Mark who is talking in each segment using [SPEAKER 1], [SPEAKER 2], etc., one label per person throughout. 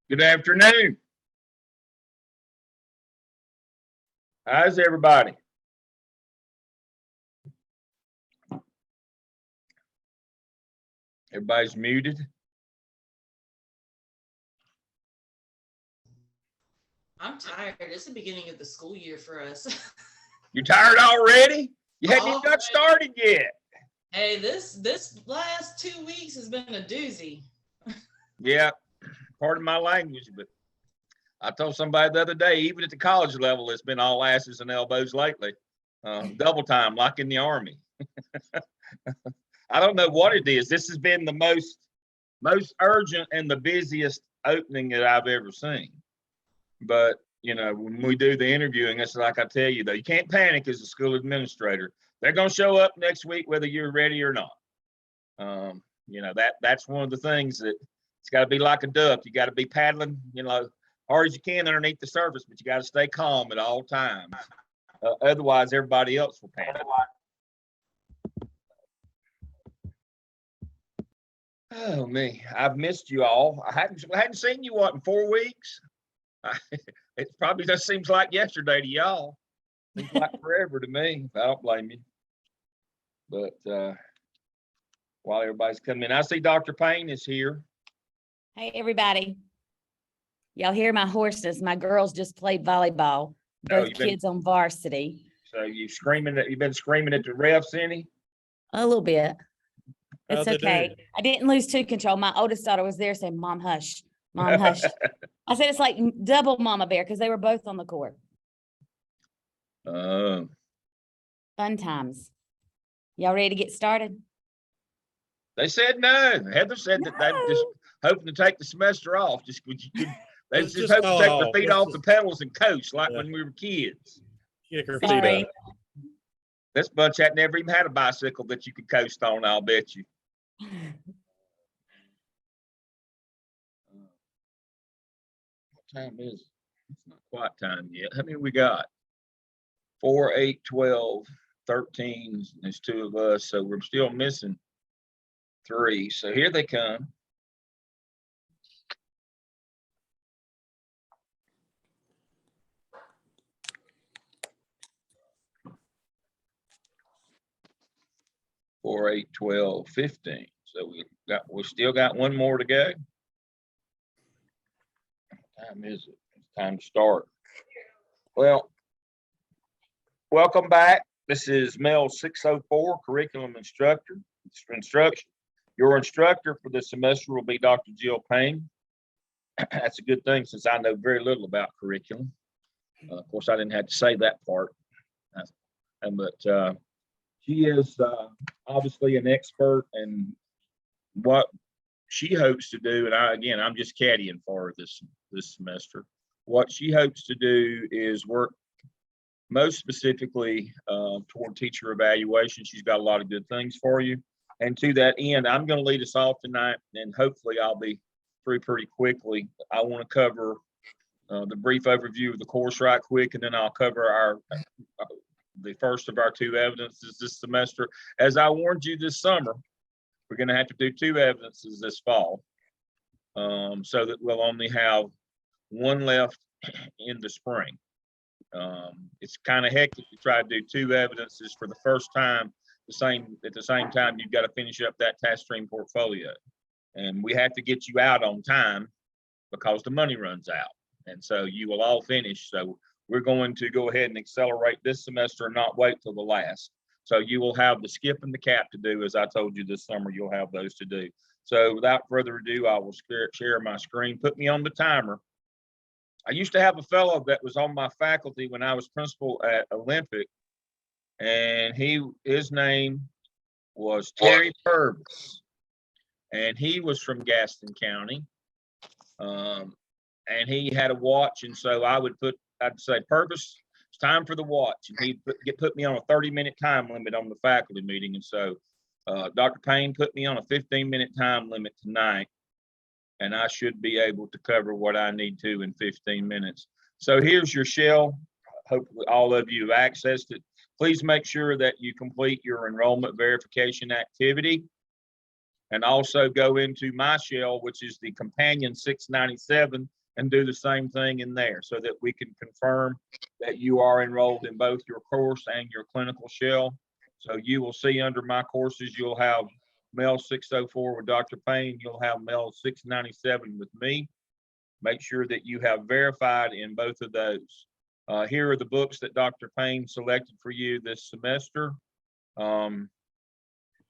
[SPEAKER 1] Good afternoon. How's everybody? Everybody's muted.
[SPEAKER 2] I'm tired. It's the beginning of the school year for us.
[SPEAKER 1] You tired already? You hadn't even got started yet.
[SPEAKER 2] Hey, this last 2 weeks has been a doozy.
[SPEAKER 1] Yeah, pardon my language, but I told somebody the other day, even at the college level, it's been all asses and elbows lately. Double time, like in the Army. I don't know what it is. This has been the most urgent and the busiest opening that I've ever seen. But when we do the interviewing, it's like I tell you, though, you can't panic as a school administrator. They're going to show up next week whether you're ready or not. That's one of the things that it's got to be like a duck. You got to be paddling, hard as you can underneath the surface, but you got to stay calm at all times. Otherwise, everybody else will panic. Oh me, I've missed you all. I hadn't seen you in 4 weeks. It probably just seems like yesterday to y'all. Seems like forever to me. I don't blame you. But while everybody's coming in, I see Dr. Payne is here.
[SPEAKER 3] Hey, everybody. Y'all hear my hoarseness. My girls just played volleyball, both kids on varsity.
[SPEAKER 1] So you've been screaming at the refs, any?
[SPEAKER 3] A little bit. It's okay. I didn't lose tooth control. My oldest daughter was there saying, Mom, hush. Mom, hush. I said, it's like double Mama Bear because they were both on the court. Fun times. Y'all ready to get started?
[SPEAKER 1] They said no. Heather said that they just hoping to take the semester off. They just hope to take their feet off the pedals and coast like when we were kids.
[SPEAKER 3] Sorry.
[SPEAKER 1] This bunch had never even had a bicycle that you could coast on, I'll bet you. What time is it? It's not quite time yet. How many we got? 4, 8, 12, 13. There's 2 of us, so we're still missing 3. So here they come. Four, 8, 12, 15. So we still got one more to go. What time is it? It's time to start. Well, welcome back. This is Mels 604, curriculum instruction. Your instructor for this semester will be Dr. Jill Payne. That's a good thing since I know very little about curriculum. Of course, I didn't have to say that part. But she is obviously an expert in what she hopes to do. And I'm just caddying for her this semester. What she hopes to do is work most specifically toward teacher evaluation. She's got a lot of good things for you. And to that end, I'm going to lead us off tonight, and hopefully I'll be through pretty quickly. I want to cover the brief overview of the course right quick, and then I'll cover the first of our 2 evidences this semester. As I warned you this summer, we're going to have to do 2 evidences this fall, so that we'll only have 1 left in the spring. It's kind of hectic to try to do 2 evidences for the first time at the same time you've got to finish up that task stream portfolio, and we have to get you out on time because the money runs out, and so you will all finish. So we're going to go ahead and accelerate this semester and not wait till the last. So you will have the skip and the cap to do. As I told you this summer, you'll have those to do. So without further ado, I will share my screen. Put me on the timer. I used to have a fellow that was on my faculty when I was principal at Olympic, and his name was Terry Purvis, and he was from Gaston County, and he had a watch, and so I'd say, Purvis, it's time for the watch, and he'd put me on a 30-minute time limit on the faculty meeting, and so Dr. Payne put me on a 15-minute time limit tonight, and I should be able to cover what I need to in 15 minutes. So here's your shell. Hopefully all of you have accessed it. Please make sure that you complete your enrollment verification activity. and also go into my shell, which is the companion 697, and do the same thing in there so that we can confirm that you are enrolled in both your course and your clinical shell. So you will see under my courses, you'll have Mels 604 with Dr. Payne, you'll have Mels 697 with me. Make sure that you have verified in both of those. Here are the books that Dr. Payne selected for you this semester.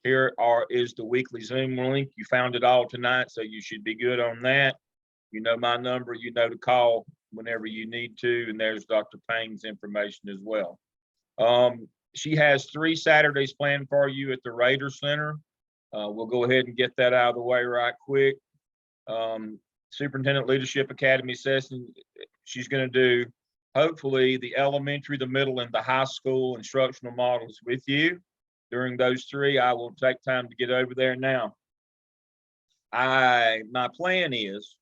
[SPEAKER 1] Here is the weekly Zoom link. You found it all tonight, so you should be good on that. You know my number, you know to call whenever you need to, and there's Dr. Payne's information as well. She has 3 Saturdays planned for you at the Raider Center. We'll go ahead and get that out of the way right quick. Superintendent Leadership Academy session, she's going to do hopefully the elementary, the middle, and the high school instructional models with you. During those 3, I will take time to get over there now. My plan is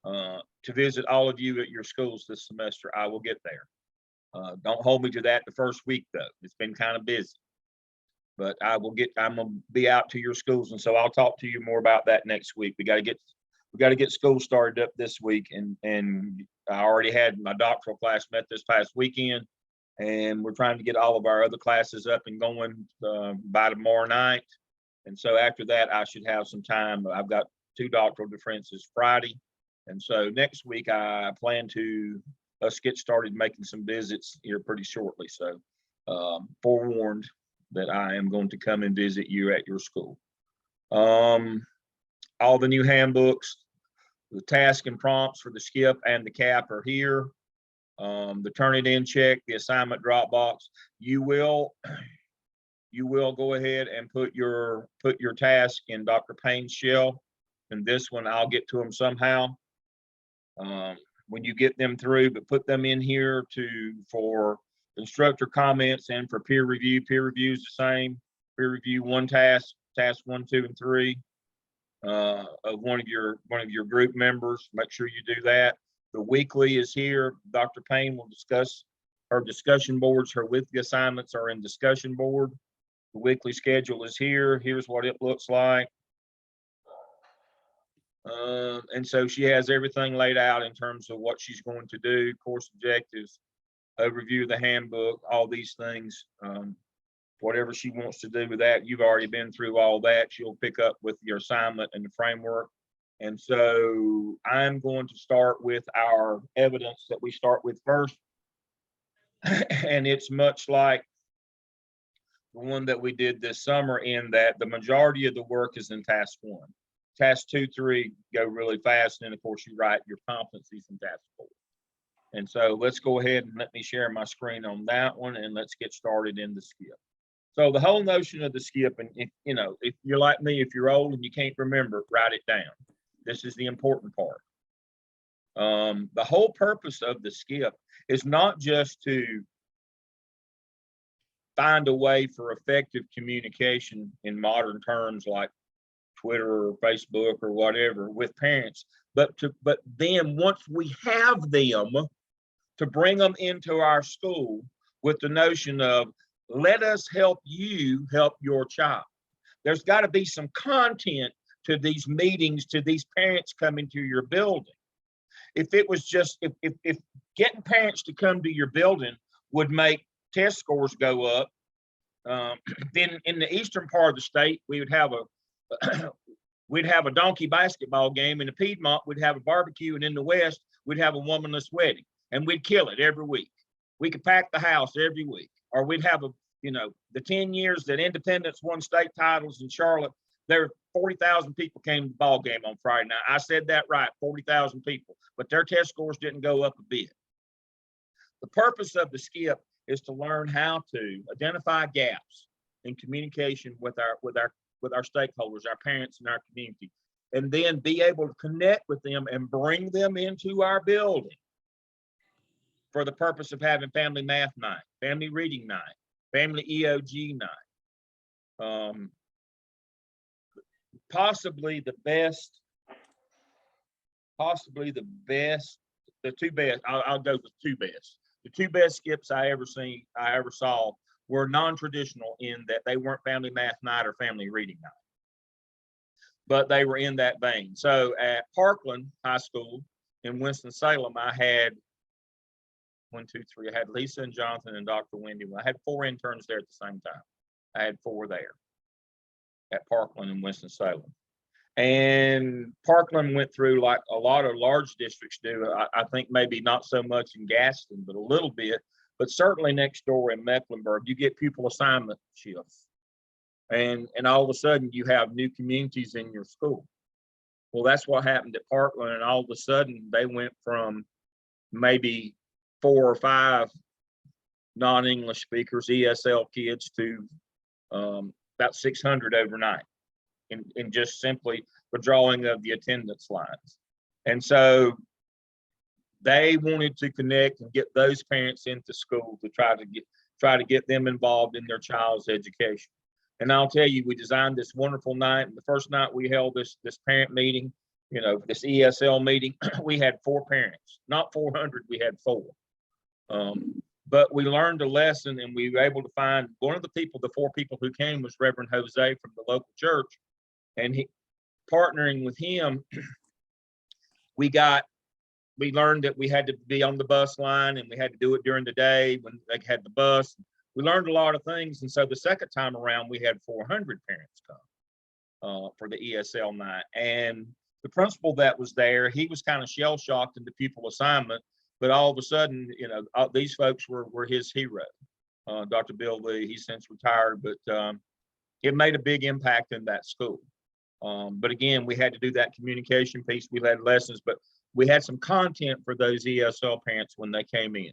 [SPEAKER 1] to visit all of you at your schools this semester. I will get there. Don't hold me to that the first week though. It's been kind of busy, but I'm gonna be out to your schools, and so I'll talk to you more about that next week. We got to get school started up this week, and I already had my doctoral class met this past weekend, and we're trying to get all of our other classes up and going by tomorrow night. And so after that, I should have some time. I've got 2 doctoral defenses Friday. And so next week, I plan to us get started making some visits here pretty shortly. So forewarned that I am going to come and visit you at your school. All the new handbooks, the task and prompts for the skip and the cap are here. The turn it in check, the assignment Dropbox. You will go ahead and put your task in Dr. Payne's shell, and this one I'll get to them somehow when you get them through, but put them in here for instructor comments and for peer review. Peer review is the same. Peer review 1 task 1, 2, and 3 of one of your group members. Make sure you do that. The weekly is here. Dr. Payne will discuss her discussion boards. Her weekly assignments are in discussion board. The weekly schedule is here. Here's what it looks like. And so she has everything laid out in terms of what she's going to do, course objectives, overview of the handbook, all these things. Whatever she wants to do with that, you've already been through all that. She'll pick up with your assignment and the framework. And so I'm going to start with our evidence that we start with first. And it's much like the one that we did this summer, in that the majority of the work is in task 1. Task 2, 3 go really fast. And then of course you write your competencies in task 4. And so let's go ahead and let me share my screen on that one, and let's get started in the skip. So the whole notion of the skip, and if you're like me, if you're old and you can't remember, write it down. This is the important part. The whole purpose of the skip is not just to find a way for effective communication in modern terms like Twitter or Facebook or whatever with parents, but then once we have them, to bring them into our school with the notion of, let us help you help your child. There's got to be some content to these meetings, to these parents coming to your building. If it was just, if getting parents to come to your building would make test scores go up, then in the eastern part of the state, we would have we'd have a donkey basketball game. In the Piedmont, we'd have a barbecue, and in the West, we'd have a womanless wedding, and we'd kill it every week. We could pack the house every week, or we'd have the 10 years that Independence won state titles in Charlotte, there were 40,000 people came to the ball game on Friday night. I said that right, 40,000 people, but their test scores didn't go up a bit. The purpose of the skip is to learn how to identify gaps in communication with our stakeholders, our parents, and our community, and then be able to connect with them and bring them into our building for the purpose of having family math night, family reading night, family EOG night. Possibly the two best, I'll go with 2 best. The 2 best skips I ever saw were non-traditional in that they weren't family math night or family reading night. but they were in that vein. So at Parkland High School in Winston-Salem, I had one, two, three. I had Lisa and Jonathan and Dr. Wendy. I had 4 interns there at the same time. I had 4 there at Parkland in Winston-Salem. And Parkland went through like a lot of large districts do. I think maybe not so much in Gaston, but a little bit. But certainly next door in Mecklenburg, you get pupil assignment shifts. And all of a sudden you have new communities in your school. Well, that's what happened at Parkland. And all of a sudden they went from maybe 4 or 5 non-English speakers, ESL kids, to about 600 overnight in just simply the drawing of the attendance lines. And so they wanted to connect and get those parents into school to try to get them involved in their child's education. And I'll tell you, we designed this wonderful night. And the first night we held this parent meeting, this ESL meeting, we had 4 parents, not 400, we had 4. But we learned a lesson, and we were able to find one of the 4 people who came was Reverend Jose from the local church. And partnering with him, we learned that we had to be on the bus line, and we had to do it during the day when they had the bus. We learned a lot of things. And so the second time around, we had 400 parents come for the ESL night. And the principal that was there, he was kind of shell shocked into pupil assignment, but all of a sudden, these folks were his hero. Dr. Bill Lee, he's since retired, but it made a big impact in that school. But again, we had to do that communication piece. We had lessons, but we had some content for those ESL parents when they came in.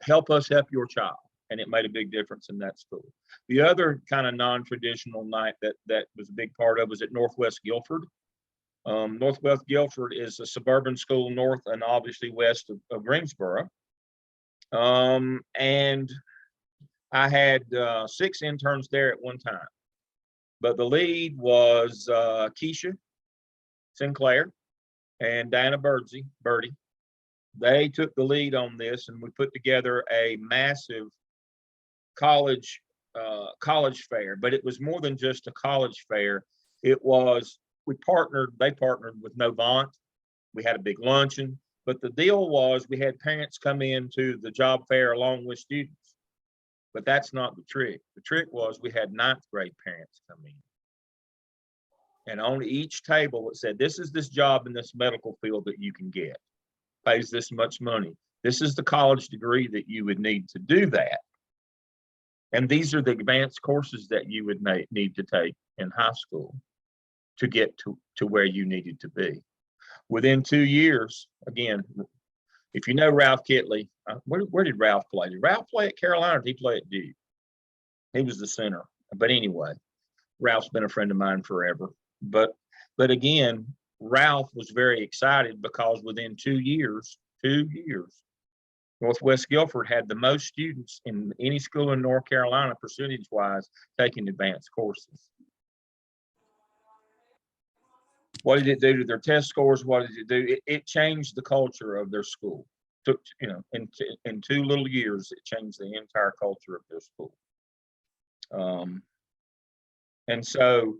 [SPEAKER 1] Help us help your child. And it made a big difference in that school. The other kind of non-traditional night that was a big part of was at Northwest Guilford. Northwest Guilford is a suburban school north and obviously west of Greensboro. And I had 6 interns there at one time. But the lead was Keisha Sinclair and Diana Birdie. They took the lead on this, and we put together a massive college fair. But it was more than just a college fair. It was, they partnered with Novant. We had a big luncheon. But the deal was we had parents come into the job fair along with students. But that's not the trick. The trick was we had 9th grade parents come in. And on each table, it said, this is this job in this medical field that you can get. Pays this much money. This is the college degree that you would need to do that. And these are the advanced courses that you would need to take in high school to get to where you needed to be. Within 2 years, again, if you know Ralph Kitley, where did Ralph play? Did Ralph play at Carolina or did he play at Duke? He was the center. But anyway, Ralph's been a friend of mine forever. But again, Ralph was very excited because within 2 years, Northwest Guilford had the most students in any school in North Carolina, percentage-wise, taking advanced courses. What did it do to their test scores? What did it do? It changed the culture of their school. Took, in 2 little years, it changed the entire culture of their school. And so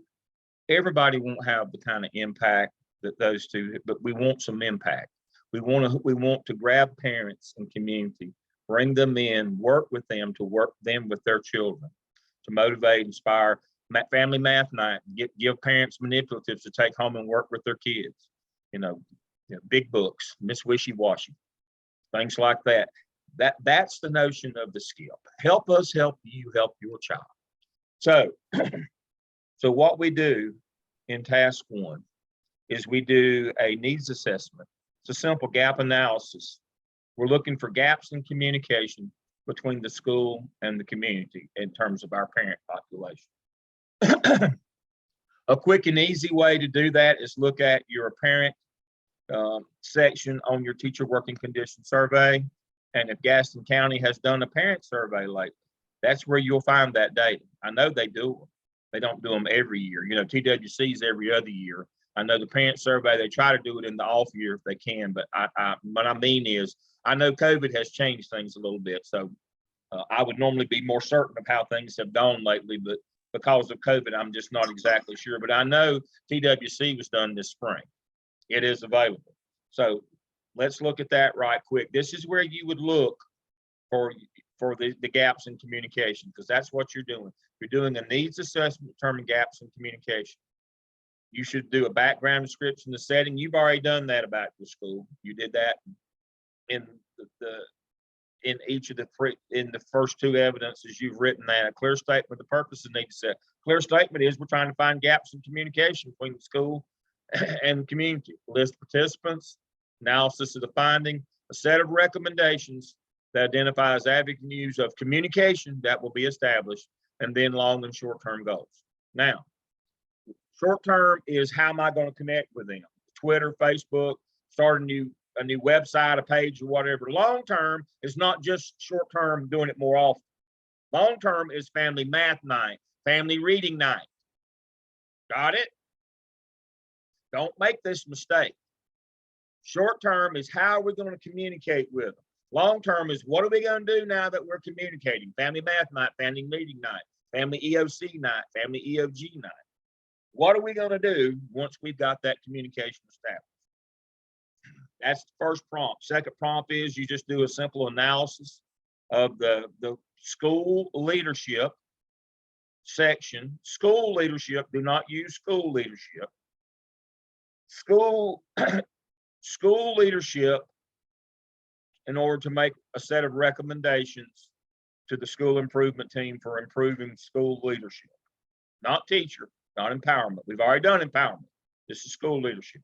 [SPEAKER 1] everybody won't have the kind of impact that those two, but we want some impact. We want to grab parents and community, bring them in, work with them to work them with their children, to motivate, inspire. Family math night, give parents manipulatives to take home and work with their kids. Big books, Miss Wishy Washy, things like that. That's the notion of the skill. Help us help you help your child. So what we do in task 1 is we do a needs assessment. It's a simple gap analysis. We're looking for gaps in communication between the school and the community in terms of our parent population. A quick and easy way to do that is look at your parent section on your teacher working condition survey. And if Gaston County has done a parent survey lately, that's where you'll find that data. I know they do them. They don't do them every year. TWC's every other year. I know the parent survey, they try to do it in the off year if they can, but what I mean is, I know COVID has changed things a little bit. So I would normally be more certain of how things have gone lately, but because of COVID, I'm just not exactly sure, but I know TWC was done this spring. It is available. So let's look at that right quick. This is where you would look for the gaps in communication, because that's what you're doing. You're doing a needs assessment, determine gaps in communication. You should do a background description, the setting. You've already done that about your school. You did that in in each of in the first two evidences. You've written that a clear statement, the purpose and needs set. Clear statement is we're trying to find gaps in communication between the school and the community. List participants, analysis of the finding, a set of recommendations that identifies avenues of communication that will be established, and then long and short-term goals. Now, short-term is how am I going to connect with them? Twitter, Facebook, start a new website, a page, or whatever. Long-term is not just short-term doing it more often. Long-term is family math night, family reading night. Got it? Don't make this mistake. Short-term is how are we going to communicate with them? Long-term is what are we going to do now that we're communicating? Family math night, family reading night, family EOC night, family EOG night. What are we going to do once we've got that communication established? That's the first prompt. Second prompt is you just do a simple analysis of the school leadership section. School leadership, do not use school leadership. School leadership, in order to make a set of recommendations to the school improvement team for improving school leadership. Not teacher, not empowerment. We've already done empowerment. This is school leadership.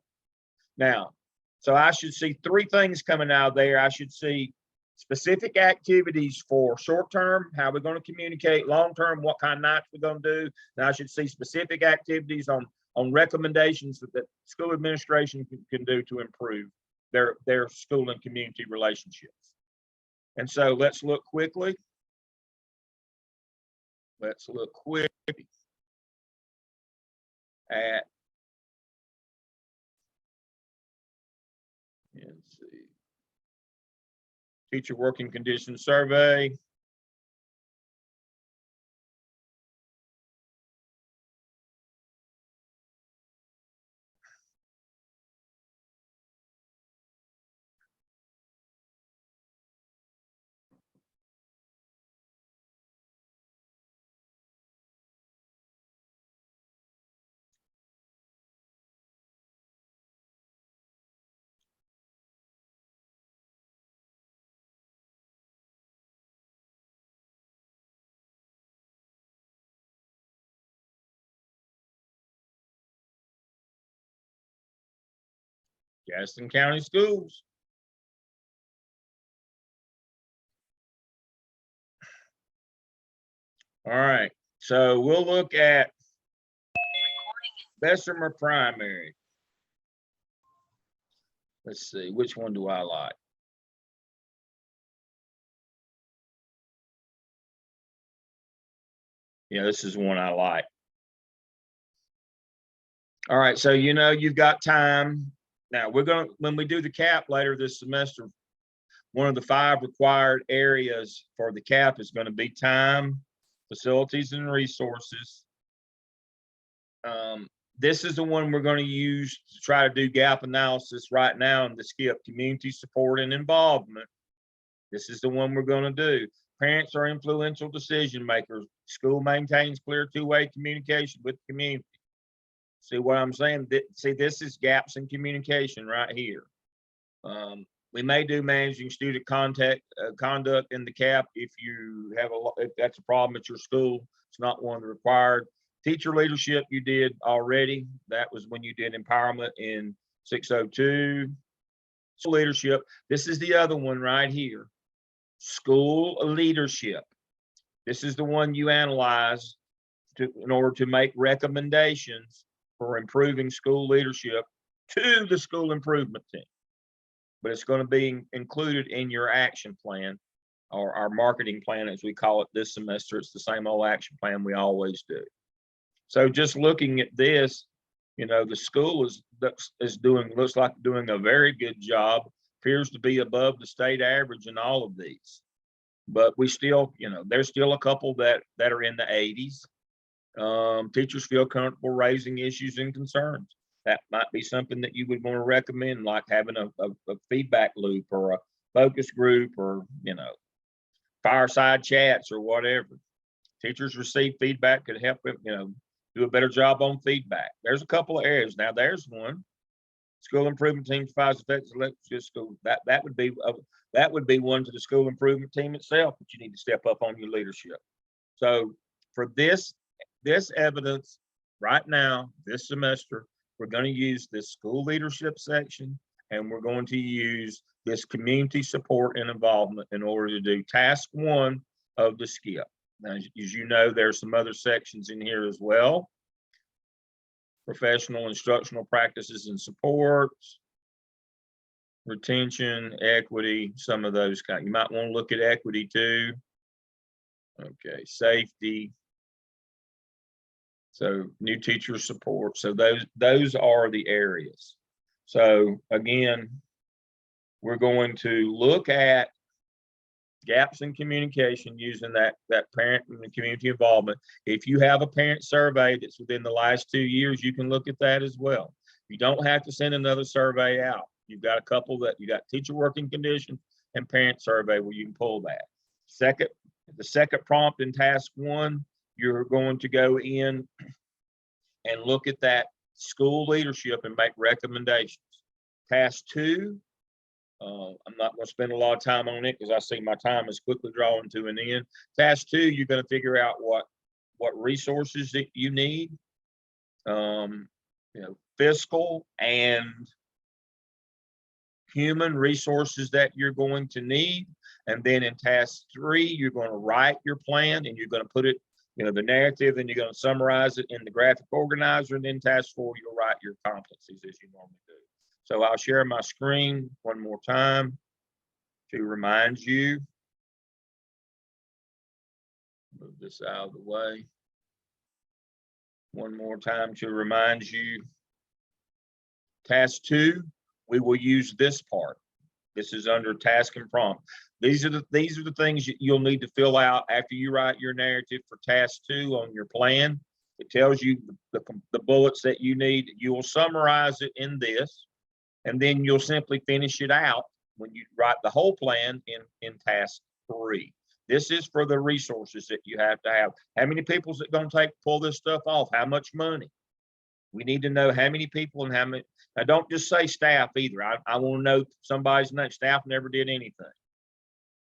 [SPEAKER 1] Now, so I should see three things coming out of there. I should see specific activities for short term, how we're going to communicate, long term, what kind of nights we're going to do. Now I should see specific activities on recommendations that school administration can do to improve their school and community relationships. And so let's look quickly. Let's look quick at, let's see, teacher working conditions survey. Gaston County Schools. All right, so we'll look at Bessemer Primary. Let's see, which one do I like? Yeah, this is one I like. All right, so you know you've got time. Now we're going to, when we do the CAP later this semester, one of the 5 required areas for the CAP is going to be time, facilities, and resources. This is the one we're going to use to try to do gap analysis right now in the SCIP, community support and involvement. This is the one we're going to do. Parents are influential decision makers. School maintains clear two-way communication with the community. See what I'm saying? See, this is gaps in communication right here. We may do managing student conduct in the CAP if you have if that's a problem at your school. It's not one of the required. Teacher leadership you did already. That was when you did empowerment in 602. So leadership. This is the other one right here. School leadership. This is the one you analyze in order to make recommendations for improving school leadership to the school improvement team. But it's going to be included in your action plan, or our marketing plan as we call it this semester. It's the same old action plan we always do. So just looking at this, you know, the school looks like doing a very good job, appears to be above the state average in all of these. But we still, you know, there's still a couple that are in the 80s. Teachers feel comfortable raising issues and concerns. That might be something that you would want to recommend, like having a feedback loop or a focus group, or, fireside chats or whatever. Teachers receive feedback could help them, do a better job on feedback. There's a couple of areas. Now there's one. School improvement team provides effective just school. That would be one to the school improvement team itself, but you need to step up on your leadership. So for this evidence right now, this semester, we're going to use this school leadership section, and we're going to use this community support and involvement in order to do task 1 of the skip. Now, as you know, there's some other sections in here as well. Professional instructional practices and supports, retention, equity, some of those kind. You might want to look at equity too. Okay, safety. So new teacher support. So those are the areas. So again, we're going to look at gaps in communication using that parent and community involvement. If you have a parent survey that's within the last 2 years, you can look at that as well. You don't have to send another survey out. You've got a couple that you got teacher working conditions and parent survey where you can pull that. The second prompt in task 1, you're going to go in and look at that school leadership and make recommendations. Task 2, I'm not going to spend a lot of time on it because I see my time is quickly drawing to an end. Task 2, you're going to figure out what resources that you need, fiscal and human resources that you're going to need. And then in task 3, you're going to write your plan, and you're going to put it, the narrative, and you're going to summarize it in the graphic organizer. And then task 4, you'll write your competencies as you normally do. So I'll share my screen one more time to remind you. Move this out of the way. One more time to remind you. Task 2, we will use this part. This is under task and prompt. These are the things you'll need to fill out after you write your narrative for task 2 on your plan. It tells you the bullets that you need. You will summarize it in this, and then you'll simply finish it out when you write the whole plan in task 3. This is for the resources that you have to have. How many people's it going to pull this stuff off? How much money? We need to know how many people and how many. Now, don't just say staff either. I want to know somebody's name. Staff never did anything.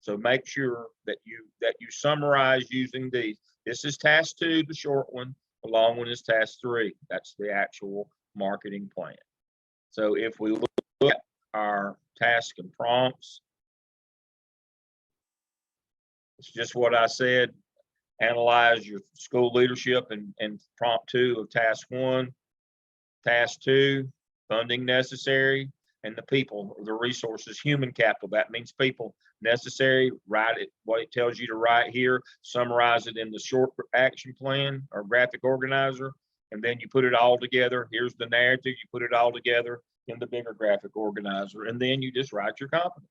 [SPEAKER 1] So make sure that you summarize using these. This is task 2, the short one. The long one is task 3. That's the actual marketing plan. So if we look at our task and prompts, it's just what I said. Analyze your school leadership and prompt 2 of task 1. Task 2, funding necessary, and the people, the resources, human capital. That means people necessary. Write it, what it tells you to write here, summarize it in the short action plan or graphic organizer, and then you put it all together. Here's the narrative. You put it all together in the bigger graphic organizer, and then you just write your competencies.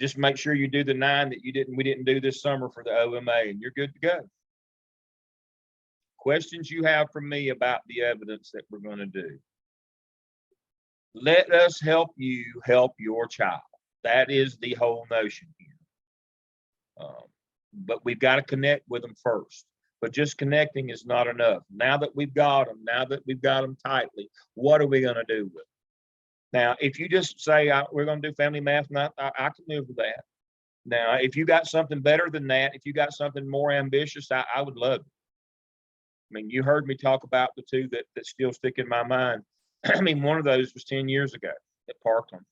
[SPEAKER 1] Just make sure you do the 9 that we didn't do this summer for the OMA, and you're good to go. Questions you have from me about the evidence that we're going to do. Let us help you help your child. That is the whole notion here. But we've got to connect with them first. But just connecting is not enough. Now that we've got them tightly, what are we going to do with them? Now, if you just say we're going to do family math, I can live with that. Now, if you got something better than that, if you got something more ambitious, I would love it. I mean, you heard me talk about the 2 that still stick in my mind. I mean, one of those was 10 years ago at Parkland.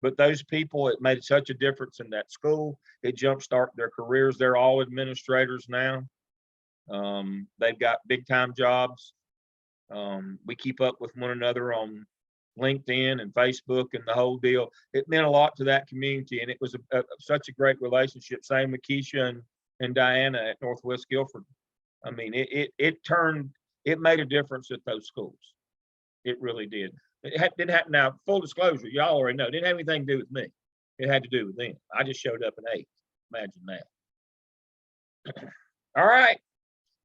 [SPEAKER 1] But those people, it made such a difference in that school. It jumpstarted their careers. They're all administrators now. They've got big time jobs. We keep up with one another on LinkedIn and Facebook and the whole deal. It meant a lot to that community, and it was such a great relationship. Same with Keisha and Diana at Northwest Guilford. I mean, it made a difference at those schools. It really did. It didn't have, now, full disclosure, y'all already know, it didn't have anything to do with me. It had to do with them. I just showed up and ate. Imagine that. All right,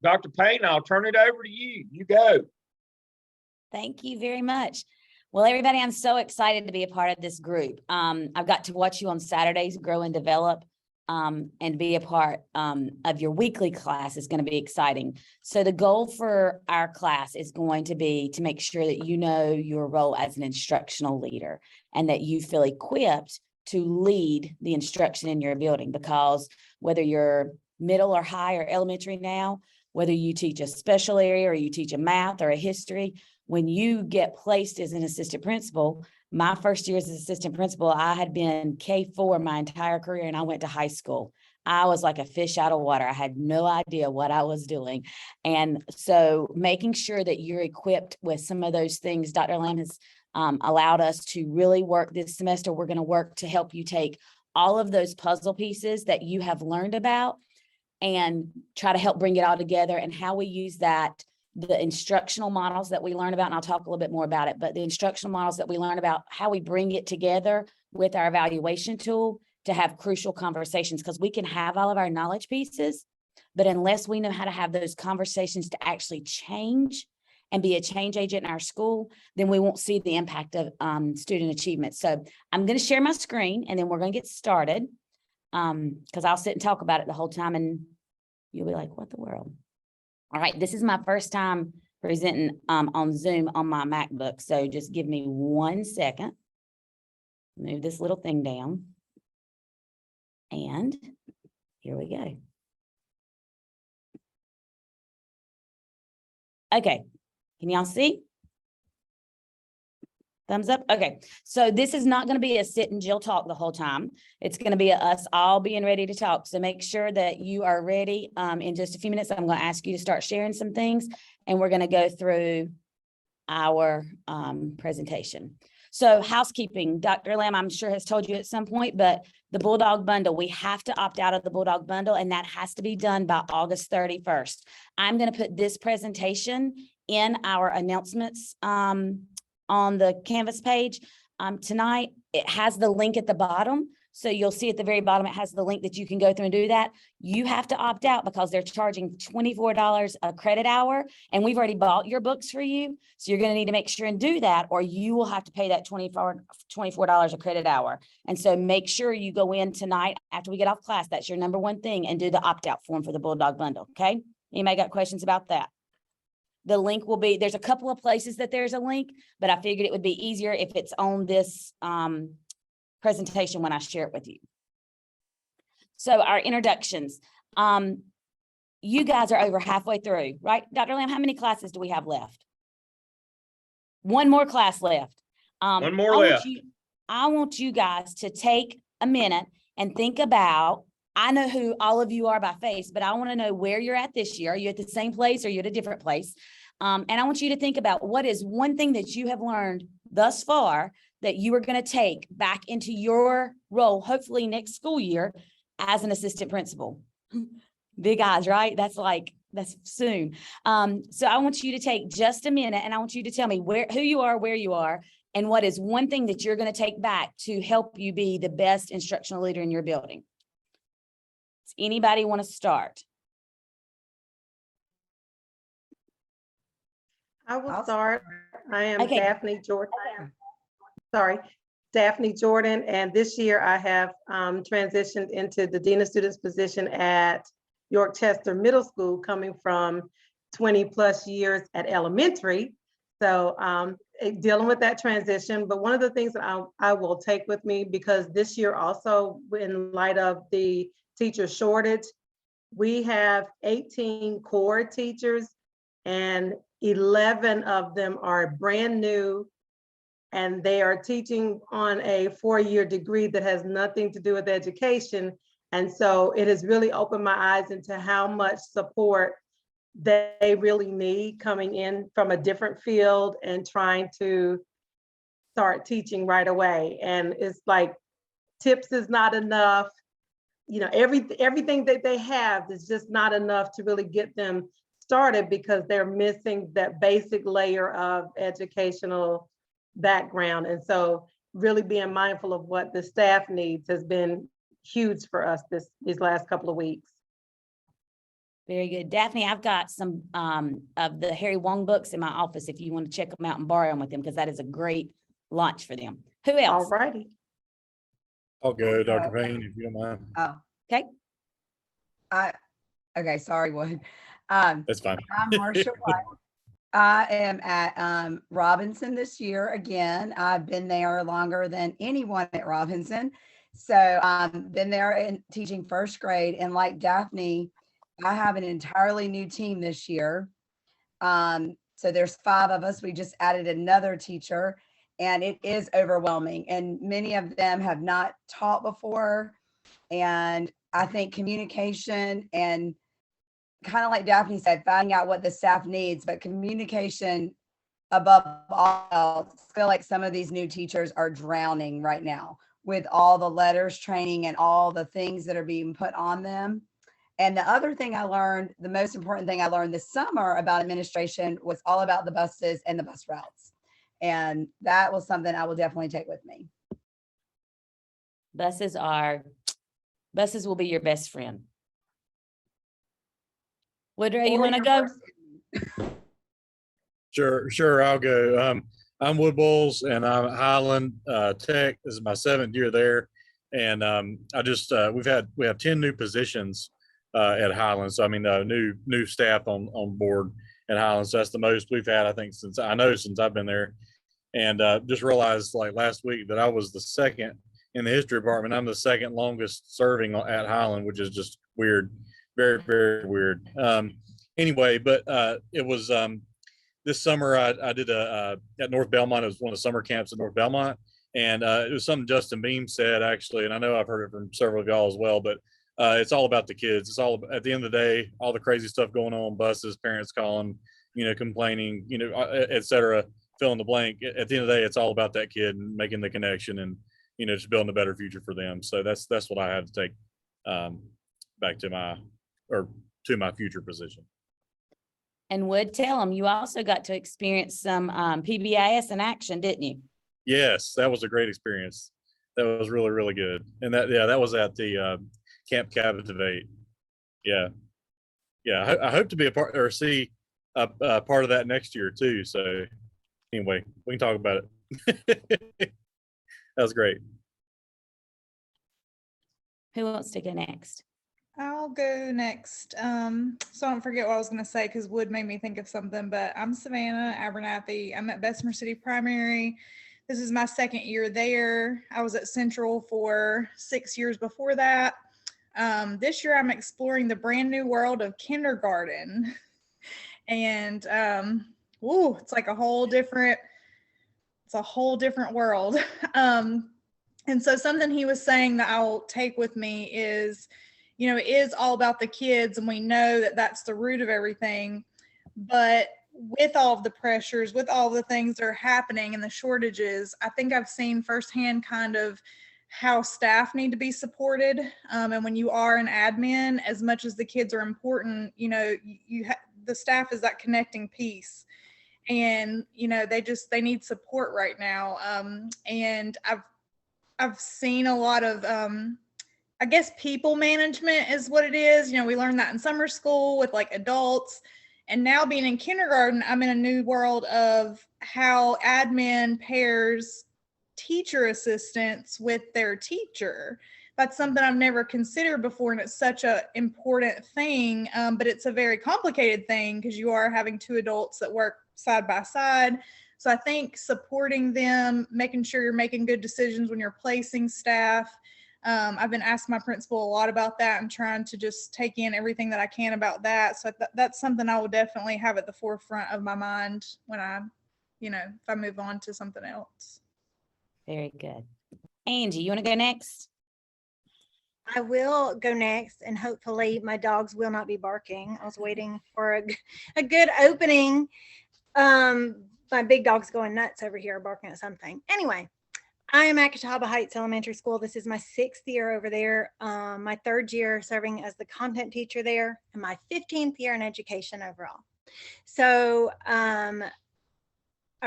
[SPEAKER 1] Dr. Payne, I'll turn it over to you. You go.
[SPEAKER 3] Thank you very much. Well, everybody, I'm so excited to be a part of this group. I've got to watch you on Saturdays grow and develop, and be a part of your weekly class is going to be exciting. So the goal for our class is going to be to make sure that you know your role as an instructional leader and that you feel equipped to lead the instruction in your building, because whether you're middle or high or elementary now, whether you teach a special area or you teach a math or a history, when you get placed as an assistant principal, my first year as assistant principal, I had been K4 my entire career and I went to high school. I was like a fish out of water. I had no idea what I was doing. And so making sure that you're equipped with some of those things, Dr. Lamb has allowed us to really work this semester. We're going to work to help you take all of those puzzle pieces that you have learned about and try to help bring it all together, and how we use that, the instructional models that we learn about, and I'll talk a little bit more about it, but the instructional models that we learn about, how we bring it together with our evaluation tool to have crucial conversations, because we can have all of our knowledge pieces, but unless we know how to have those conversations to actually change and be a change agent in our school, then we won't see the impact of student achievement. So I'm going to share my screen and then we're going to get started, because I'll sit and talk about it the whole time and you'll be like, what the world? All right, this is my first time presenting on Zoom on my MacBook. So just give me 1 second. Move this little thing down. And here we go. Okay, can y'all see? Thumbs up. Okay, so this is not going to be a sit and Jill talk the whole time. It's going to be us all being ready to talk. So make sure that you are ready. In just a few minutes, I'm going to ask you to start sharing some things, and we're going to go through our presentation. So housekeeping, Dr. Lamb, I'm sure has told you at some point, but the Bulldog Bundle, we have to opt out of the Bulldog Bundle, and that has to be done by August 31st. I'm going to put this presentation in our announcements on the Canvas page tonight. It has the link at the bottom. So you'll see at the very bottom, it has the link that you can go through and do that. You have to opt out because they're charging $24 a credit hour, and we've already bought your books for you. So you're going to need to make sure and do that, or you will have to pay that $24 a credit hour. And so make sure you go in tonight after we get off class. That's your number one thing, and do the opt-out form for the Bulldog Bundle. Okay. Anybody got questions about that? The link will be, there's a couple of places that there's a link, but I figured it would be easier if it's on this presentation when I share it with you. So our introductions. You guys are over halfway through, right? Dr. Lamb, how many classes do we have left? One more class left.
[SPEAKER 1] One more left.
[SPEAKER 3] I want you guys to take a minute and think about, I know who all of you are by face, but I want to know where you're at this year. Are you at the same place or are you at a different place? And I want you to think about what is one thing that you have learned thus far that you are going to take back into your role, hopefully next school year, as an assistant principal. Big eyes, right? That's soon. So I want you to take just a minute and I want you to tell me who you are, where you are, and what is one thing that you're going to take back to help you be the best instructional leader in your building. Does anybody want to start?
[SPEAKER 4] I will start. I am
[SPEAKER 3] Okay.
[SPEAKER 4] Daphne Jordan. Daphne Jordan, and this year I have transitioned into the Dean of Students position at York Chester Middle School, coming from 20 plus years at elementary. So dealing with that transition, but one of the things that I will take with me, because this year also, in light of the teacher shortage, we have 18 core teachers and 11 of them are brand new, and they are teaching on a 4-year degree that has nothing to do with education. And so it has really opened my eyes into how much support they really need coming in from a different field and trying to start teaching right away. And it's like, tips is not enough. You know, everything that they have is just not enough to really get them started, because they're missing that basic layer of educational background. And so really being mindful of what the staff needs has been huge for us these last couple of weeks.
[SPEAKER 3] Very good. Daphne, I've got some of the Harry Wong books in my office if you want to check them out and borrow them with them, because that is a great launch for them. Who
[SPEAKER 4] All
[SPEAKER 3] else?
[SPEAKER 4] righty.
[SPEAKER 5] I'll go, Dr. Payne, if you don't mind.
[SPEAKER 6] Oh,
[SPEAKER 3] Okay.
[SPEAKER 6] okay, sorry, Wood.
[SPEAKER 5] That's fine.
[SPEAKER 6] I'm Marsha White. I am at Robinson this year again. I've been there longer than anyone at Robinson. So been there and teaching first grade. And like Daphne, I have an entirely new team this year. So there's 5 of us. We just added another teacher, and it is overwhelming. And many of them have not taught before. And I think communication and kind of like Daphne said, finding out what the staff needs, but communication above all else. I feel like some of these new teachers are drowning right now with all the letters training and all the things that are being put on them. And the other thing I learned, the most important thing I learned this summer about administration was all about the buses and the bus routes. And that was something I will definitely take with me.
[SPEAKER 3] Buses will be your best friend. Woodrow, you
[SPEAKER 6] Or
[SPEAKER 3] want to
[SPEAKER 6] your
[SPEAKER 3] go?
[SPEAKER 5] Sure, sure, I'll go. I'm Wood Bulls and I'm at Highland Tech. This is my 7th year there. And I just we have 10 new positions at Highland. So I mean new staff on board at Highland. So that's the most we've had, I think, since I've been there. And just realized like last week that I was the second in the history department. I'm the second longest serving at Highland, which is just weird. Very, very weird. Anyway, but it was this summer I did at North Belmont. It was one of the summer camps at North Belmont. And it was something Justin Beam said, actually, and I know I've heard it from several of y'all as well, but it's all about the kids. It's all, at the end of the day, all the crazy stuff going on, buses, parents calling, complaining, et cetera, fill in the blank. At the end of the day, it's all about that kid and making the connection and, just building a better future for them. So that's what I had to take back to my future position.
[SPEAKER 3] And Wood, tell them you also got to experience some PBIS in action, didn't you?
[SPEAKER 5] Yes, that was a great experience. That was really, really good. And that was at the Camp Captivate. Yeah. I hope to be a part or see a part of that next year too. So anyway, we can talk about it. That was great.
[SPEAKER 3] Who wants to go next?
[SPEAKER 7] I'll go next. So I don't forget what I was going to say because Wood made me think of something, but I'm Savannah Abernathy. I'm at Bessemer City Primary. This is my 2nd year there. I was at Central for 6 years before that. This year I'm exploring the brand new world of kindergarten. And it's like a whole different world. And so something he was saying that I'll take with me is, it is all about the kids, and we know that that's the root of everything. But with all of the pressures, with all the things that are happening and the shortages, I think I've seen firsthand kind of how staff need to be supported. And when you are an admin, as much as the kids are important, the staff is that connecting piece. And, they need support right now. And I've seen a lot of, I guess people management is what it is. We learned that in summer school with like adults, and now being in kindergarten, I'm in a new world of how admin pairs teacher assistants with their teacher. That's something I've never considered before, and it's such an important thing, but it's a very complicated thing because you are having 2 adults that work side by side. So I think supporting them, making sure you're making good decisions when you're placing staff. I've been asking my principal a lot about that and trying to just take in everything that I can about that. So that's something I will definitely have at the forefront of my mind when I, if I move on to something else.
[SPEAKER 3] Very good. Angie, you want to go next?
[SPEAKER 8] I will go next, and hopefully my dogs will not be barking. I was waiting for a good opening. My big dog's going nuts over here barking at something. Anyway, I am at Catawba Heights Elementary School. This is my 6th year over there, my 3rd year serving as the content teacher there, and my 15th year in education overall. So I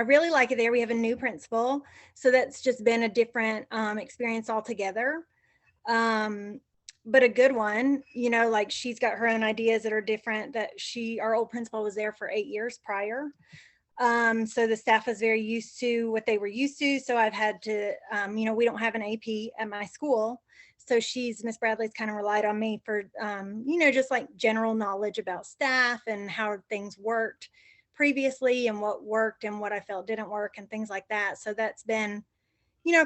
[SPEAKER 8] really like it there. We have a new principal, so that's just been a different experience altogether. but a good one, like she's got her own ideas that are different, that our old principal was there for 8 years prior. So the staff was very used to what they were used to. So I've had to, we don't have an AP at my school. So Miss Bradley's kind of relied on me for, just like general knowledge about staff and how things worked previously and what worked and what I felt didn't work and things like that. So that's been,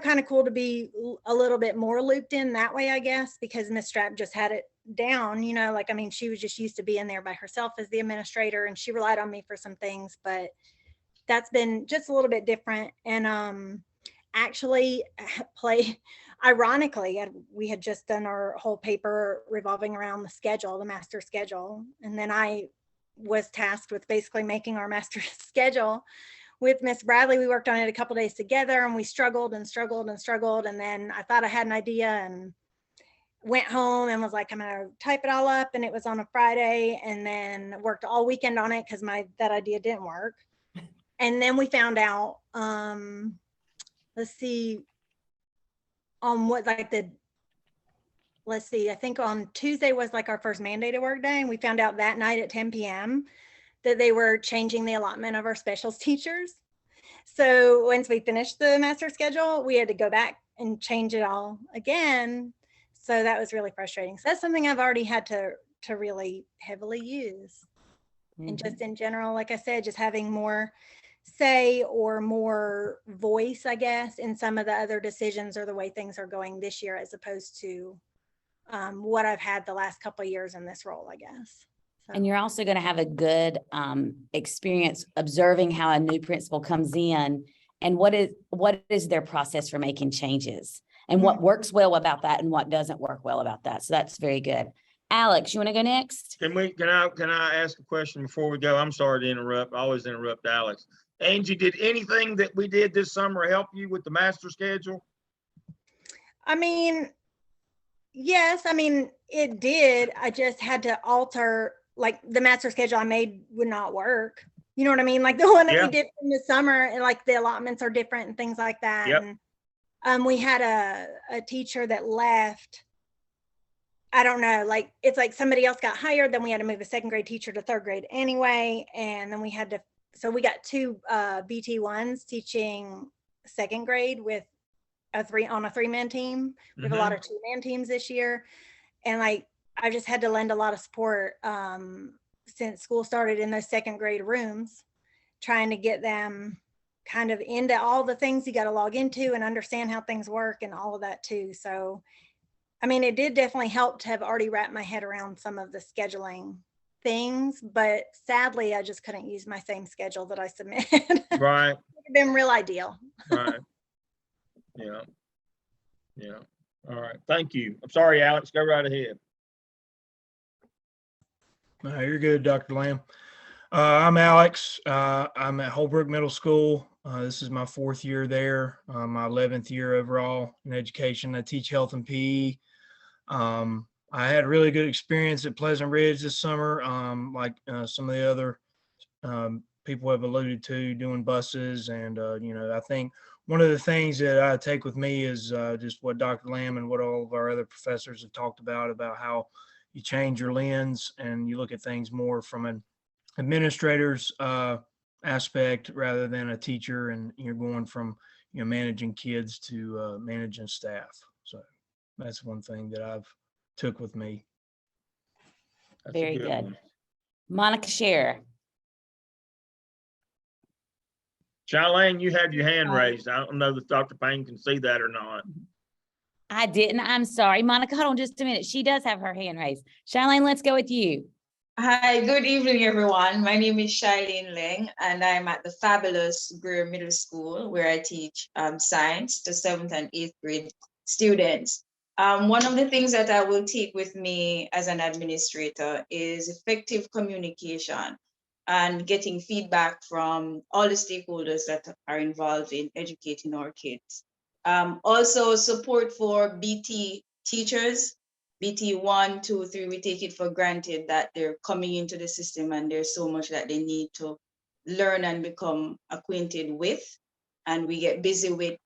[SPEAKER 8] kind of cool to be a little bit more looped in that way, I guess, because Miss Strap just had it down, she was just used to being there by herself as the administrator, and she relied on me for some things, but that's been just a little bit different. And actually ironically, we had just done our whole paper revolving around the schedule, the master schedule. And then I was tasked with basically making our master schedule with Miss Bradley. We worked on it a couple days together, and we struggled and struggled and struggled. And then I thought I had an idea and went home and was like, I'm gonna type it all up. And it was on a Friday, and then worked all weekend on it because that idea didn't work. And then we found out, let's see, I think on Tuesday was like our first mandated work day. And we found out that night at 10 p.m. that they were changing the allotment of our specials teachers. So once we finished the master schedule, we had to go back and change it all again. So that was really frustrating. So that's something I've already had to really heavily use. And just in general, like I said, just having more say or more voice, I guess, in some of the other decisions or the way things are going this year, as opposed to what I've had the last couple of years in this role, I guess. So.
[SPEAKER 3] And you're also going to have a good experience observing how a new principal comes in and what is their process for making changes and what works well about that and what doesn't work well about that. So that's very good. Alex, you want to go next?
[SPEAKER 1] Can I ask a question before we go? I'm sorry to interrupt. I always interrupt Alex. Angie, did anything that we did this summer help you with the master schedule?
[SPEAKER 8] Yes, it did. I just had to alter, like the master schedule I made would not work. You know what I mean? Like the one that we did in the summer, and like the allotments are different and things like that.
[SPEAKER 1] Yep.
[SPEAKER 8] And we had a teacher that left. I don't know, like it's like somebody else got hired, then we had to move a second grade teacher to third grade anyway. And then we got 2 BT1s teaching second grade with a 3-man team. We have a lot of 2-man teams this year. And like, I just had to lend a lot of support since school started in those second grade rooms, trying to get them kind of into all the things you got to log into and understand how things work and all of that too. So, it did definitely help to have already wrapped my head around some of the scheduling things, but sadly, I just couldn't use my same schedule that I submitted.
[SPEAKER 1] Right.
[SPEAKER 8] It would have been real ideal.
[SPEAKER 1] Right. Yeah. All right. Thank you. I'm sorry, Alex. Go right ahead.
[SPEAKER 9] No, you're good, Dr. Lamb. I'm Alex. I'm at Holbrook Middle School. This is my 4th year there, my 11th year overall in education. I teach health and PE. I had a really good experience at Pleasant Ridge this summer, like some of the other people have alluded to, doing buses. And, I think one of the things that I take with me is just what Dr. Lamb and what all of our other professors have talked about how you change your lens and you look at things more from an administrator's aspect rather than a teacher, and you're going from managing kids to managing staff. So that's one thing that I've took with me.
[SPEAKER 1] That's a
[SPEAKER 3] Very good.
[SPEAKER 1] one.
[SPEAKER 3] Monica Scherer.
[SPEAKER 1] Charlene, you have your hand raised. I don't know if Dr. Payne can see that or not.
[SPEAKER 3] I didn't. I'm sorry. Monica, hold on just a minute. She does have her hand raised. Charlene, let's go with you.
[SPEAKER 10] Hi, good evening, everyone. My name is Shailene Ling, and I'm at the fabulous Greer Middle School, where I teach science to 7th and 8th grade students. One of the things that I will take with me as an administrator is effective communication and getting feedback from all the stakeholders that are involved in educating our kids. Also support for BT teachers, BT 1, 2, 3, we take it for granted that they're coming into the system and there's so much that they need to learn and become acquainted with. And we get busy with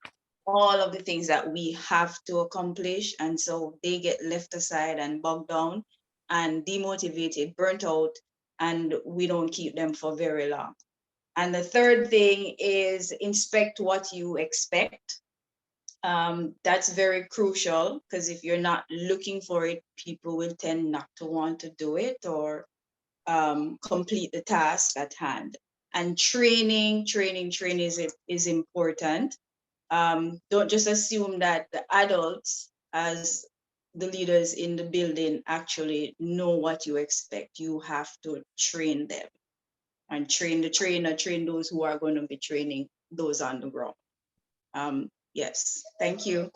[SPEAKER 10] all of the things that we have to accomplish. And so they get left aside and bogged down and demotivated, burnt out, and we don't keep them for very long. And the third thing is inspect what you expect. That's very crucial, because if you're not looking for it, people will tend not to want to do it or complete the task at hand. And training is important. Don't just assume that the adults, as the leaders in the building, actually know what you expect. You have to train them and train the trainer, train those who are going to be training those on the ground. Yes, thank you.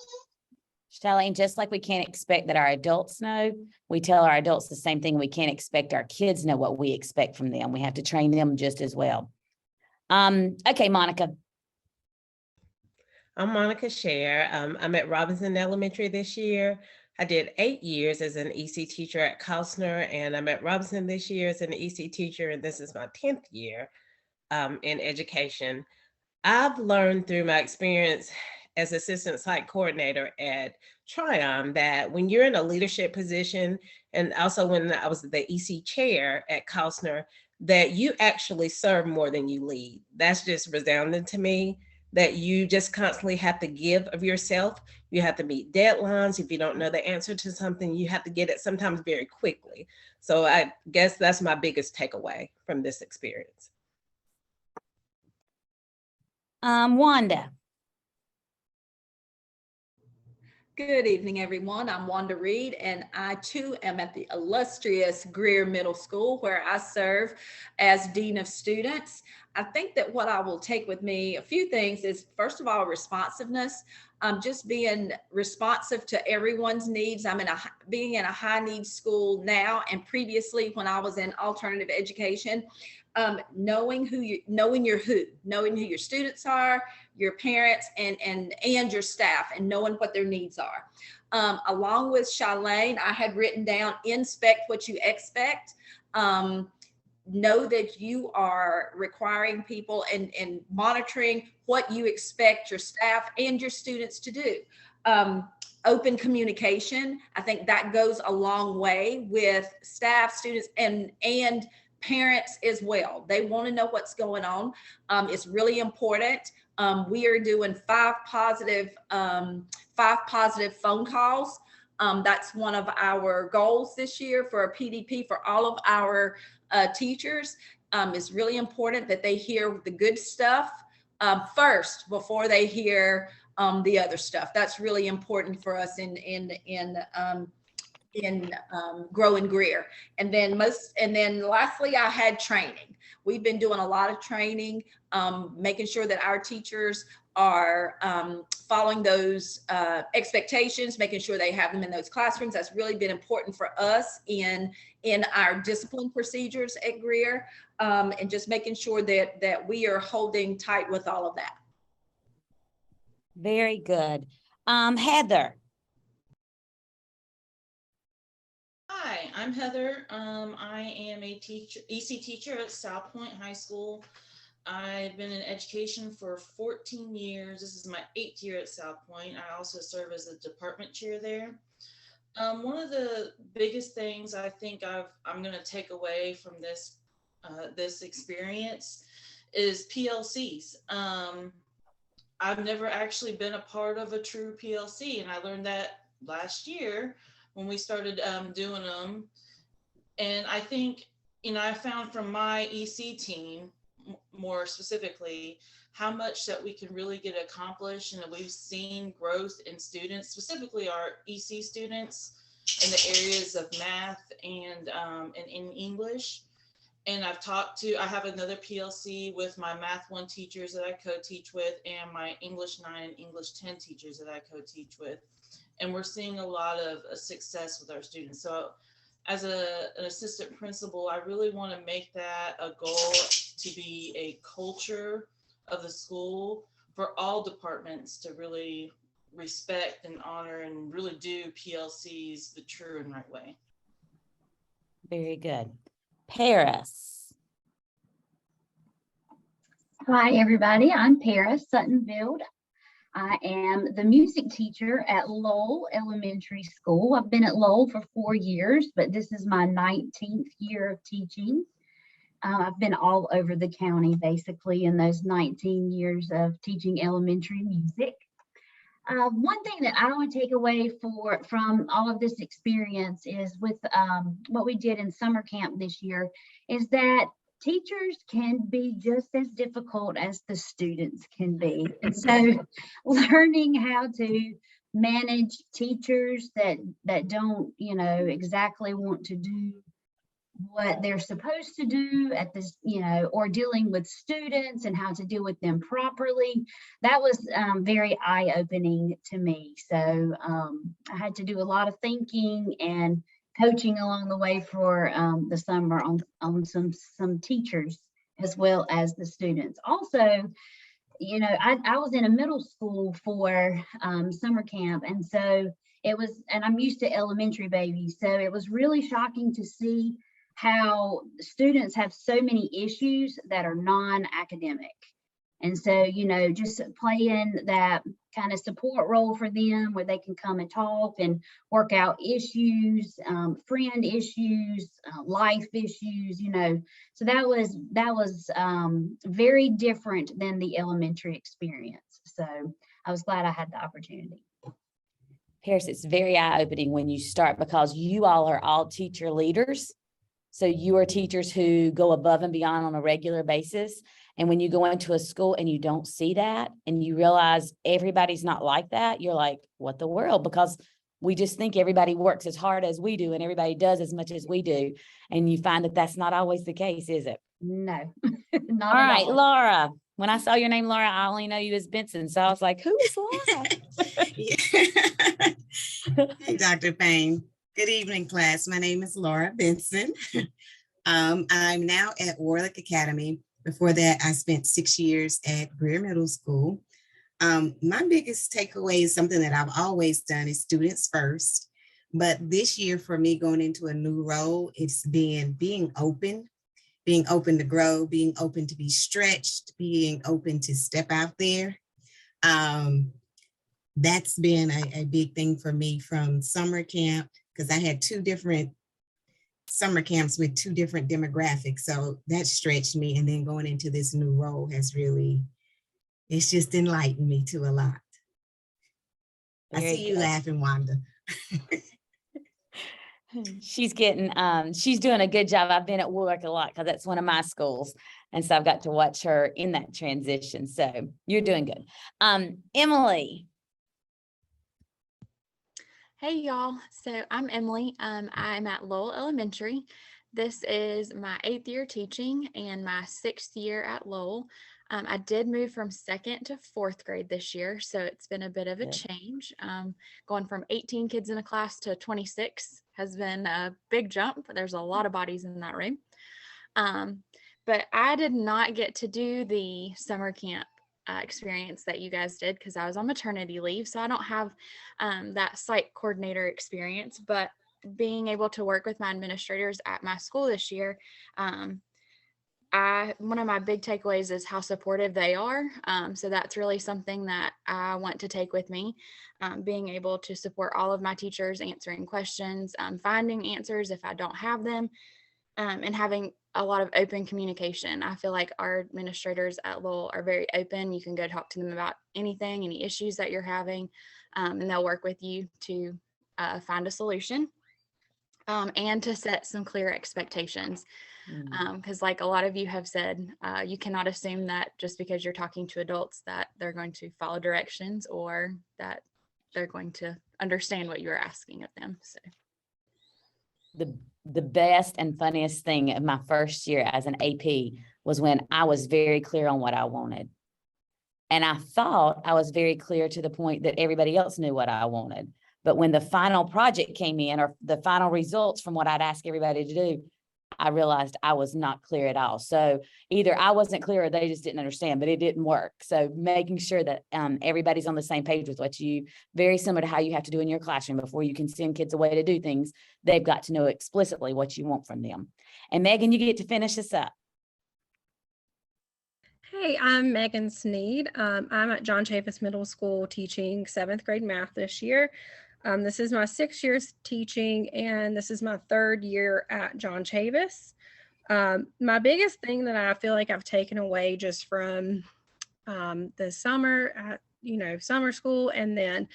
[SPEAKER 3] Charlene, just like we can't expect that our adults know, we tell our adults the same thing. We can't expect our kids know what we expect from them. We have to train them just as well. Okay, Monica.
[SPEAKER 11] I'm Monica Scher. I'm at Robinson Elementary this year. I did 8 years as an EC teacher at Kausner, and I'm at Robinson this year as an EC teacher, and this is my 10th year in education. I've learned through my experience as assistant site coordinator at Tryon that when you're in a leadership position, and also when I was the EC chair at Kausner, that you actually serve more than you lead. That's just resounding to me, that you just constantly have to give of yourself. You have to meet deadlines. If you don't know the answer to something, you have to get it sometimes very quickly. So I guess that's my biggest takeaway from this experience.
[SPEAKER 3] Wanda.
[SPEAKER 12] Good evening, everyone. I'm Wanda Reed, and I too am at the illustrious Greer Middle School, where I serve as Dean of Students. I think that what I will take with me, a few things, is first of all, responsiveness. Just being responsive to everyone's needs. I'm being in a high needs school now, and previously when I was in alternative education, knowing who your students are, your parents, and your staff, and knowing what their needs are. Along with Charlene, I had written down, inspect what you expect. Know that you are requiring people and monitoring what you expect your staff and your students to do. Open communication, I think that goes a long way with staff, students, and parents as well. They want to know what's going on. It's really important. We are doing 5 positive phone calls. That's one of our goals this year for a PDP for all of our teachers. It's really important that they hear the good stuff first before they hear the other stuff. That's really important for us in Grow and Greer. And then lastly, I had training. We've been doing a lot of training, making sure that our teachers are following those expectations, making sure they have them in those classrooms. That's really been important for us in our discipline procedures at Greer, and just making sure that we are holding tight with all of that.
[SPEAKER 3] Very good. Heather.
[SPEAKER 2] Hi, I'm Heather. I am a EC teacher at South Point High School. I've been in education for 14 years. This is my 8th year at South Point. I also serve as the department chair there. One of the biggest things I think I'm going to take away from this experience is PLCs. I've never actually been a part of a true PLC, and I learned that last year when we started doing them. And I think, I found from my EC team, more specifically, how much that we can really get accomplished, and that we've seen growth in students, specifically our EC students, in the areas of math and in English. And I have another PLC with my Math 1 teachers that I co-teach with, and my English 9 and English 10 teachers that I co-teach with. And we're seeing a lot of success with our students. So as an assistant principal, I really want to make that a goal to be a culture of the school for all departments to really respect and honor and really do PLCs the true and right way.
[SPEAKER 3] Very good. Paris.
[SPEAKER 13] Hi, everybody. I'm Paris Sutton-Field. I am the music teacher at Lowell Elementary School. I've been at Lowell for 4 years, but this is my 19th year of teaching. I've been all over the county basically in those 19 years of teaching elementary music. One thing that I would take away from all of this experience is with what we did in summer camp this year is that teachers can be just as difficult as the students can be. And so learning how to manage teachers that don't, exactly want to do what they're supposed to do at this, or dealing with students and how to deal with them properly. That was very eye-opening to me. So I had to do a lot of thinking and coaching along the way for the summer on some teachers as well as the students. Also, I was in a middle school for summer camp, and so and I'm used to elementary babies, so it was really shocking to see how students have so many issues that are non-academic. And so, just playing that kind of support role for them where they can come and talk and work out issues, friend issues, life issues, so that was very different than the elementary experience. So I was glad I had the opportunity.
[SPEAKER 3] Paris, it's very eye-opening when you start, because you all are all teacher leaders. So you are teachers who go above and beyond on a regular basis. And when you go into a school and you don't see that and you realize everybody's not like that, you're like, what the world? Because we just think everybody works as hard as we do and everybody does as much as we do. And you find that that's not always the case, is it?
[SPEAKER 13] No, not
[SPEAKER 3] All
[SPEAKER 13] at
[SPEAKER 3] right,
[SPEAKER 13] all.
[SPEAKER 3] Laura. When I saw your name, Laura, I only know you as Benson. So I was like, who is Laura?
[SPEAKER 14] Hey, Dr. Payne. Good evening, class. My name is Laura Benson. I'm now at Warlick Academy. Before that, I spent 6 years at Greer Middle School. My biggest takeaway is something that I've always done is students first. But this year for me going into a new role, it's being open to grow, being open to be stretched, being open to step out there. That's been a big thing for me from summer camp, because I had 2 different summer camps with 2 different demographics. So that stretched me. And then going into this new role has really, it's just enlightened me to a lot.
[SPEAKER 3] Very
[SPEAKER 14] I see you
[SPEAKER 3] good.
[SPEAKER 14] laughing, Wanda.
[SPEAKER 3] She's doing a good job. I've been at Warwick a lot because that's one of my schools. And so I've got to watch her in that transition. So you're doing good. Emily.
[SPEAKER 15] Hey y'all, so I'm Emily. I'm at Lowell Elementary. This is my 8th year teaching and my 6th year at Lowell. I did move from 2nd to 4th grade this year, so it's been a bit of a change. Going from 18 kids in a class to 26 has been a big jump. There's a lot of bodies in that room. But I did not get to do the summer camp experience that you guys did because I was on maternity leave, so I don't have that site coordinator experience. But being able to work with my administrators at my school this year, one of my big takeaways is how supportive they are. So that's really something that I want to take with me, being able to support all of my teachers, answering questions, finding answers if I don't have them, and having a lot of open communication. I feel like our administrators at Lowell are very open. You can go talk to them about anything, any issues that you're having, and they'll work with you to find a solution, and to set some clear expectations. Because like a lot of you have said, you cannot assume that just because you're talking to adults that they're going to follow directions or that they're going to understand what you're asking of them. So
[SPEAKER 3] The best and funniest thing of my first year as an AP was when I was very clear on what I wanted. And I thought I was very clear to the point that everybody else knew what I wanted. But when the final project came in, or the final results from what I'd ask everybody to do, I realized I was not clear at all. So either I wasn't clear or they just didn't understand, but it didn't work. So making sure that everybody's on the same page with what you, very similar to how you have to do in your classroom before you can send kids away to do things, they've got to know explicitly what you want from them. And Megan, you get to finish this up.
[SPEAKER 16] Hey, I'm Megan Sneed. I'm at John Chaffetz Middle School teaching 7th grade math this year. This is my 6 years teaching, and this is my 3rd year at John Chaffetz. My biggest thing that I feel like I've taken away just from the summer at, summer school, and then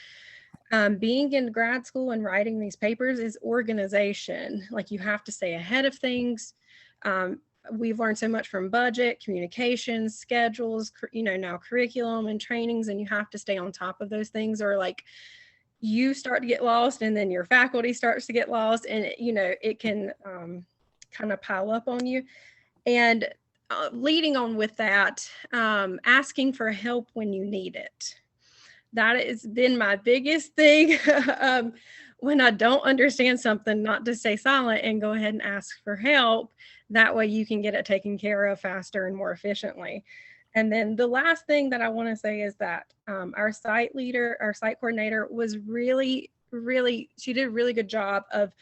[SPEAKER 16] being in grad school and writing these papers is organization. Like, you have to stay ahead of things. We've learned so much from budget, communications, schedules, now curriculum and trainings, and you have to stay on top of those things, or like you start to get lost and then your faculty starts to get lost, and it can kind of pile up on you. And leading on with that, asking for help when you need it. That has been my biggest thing. When I don't understand something, not to stay silent and go ahead and ask for help. That way you can get it taken care of faster and more efficiently. And then the last thing that I want to say is that our site coordinator was really, she did a really good job of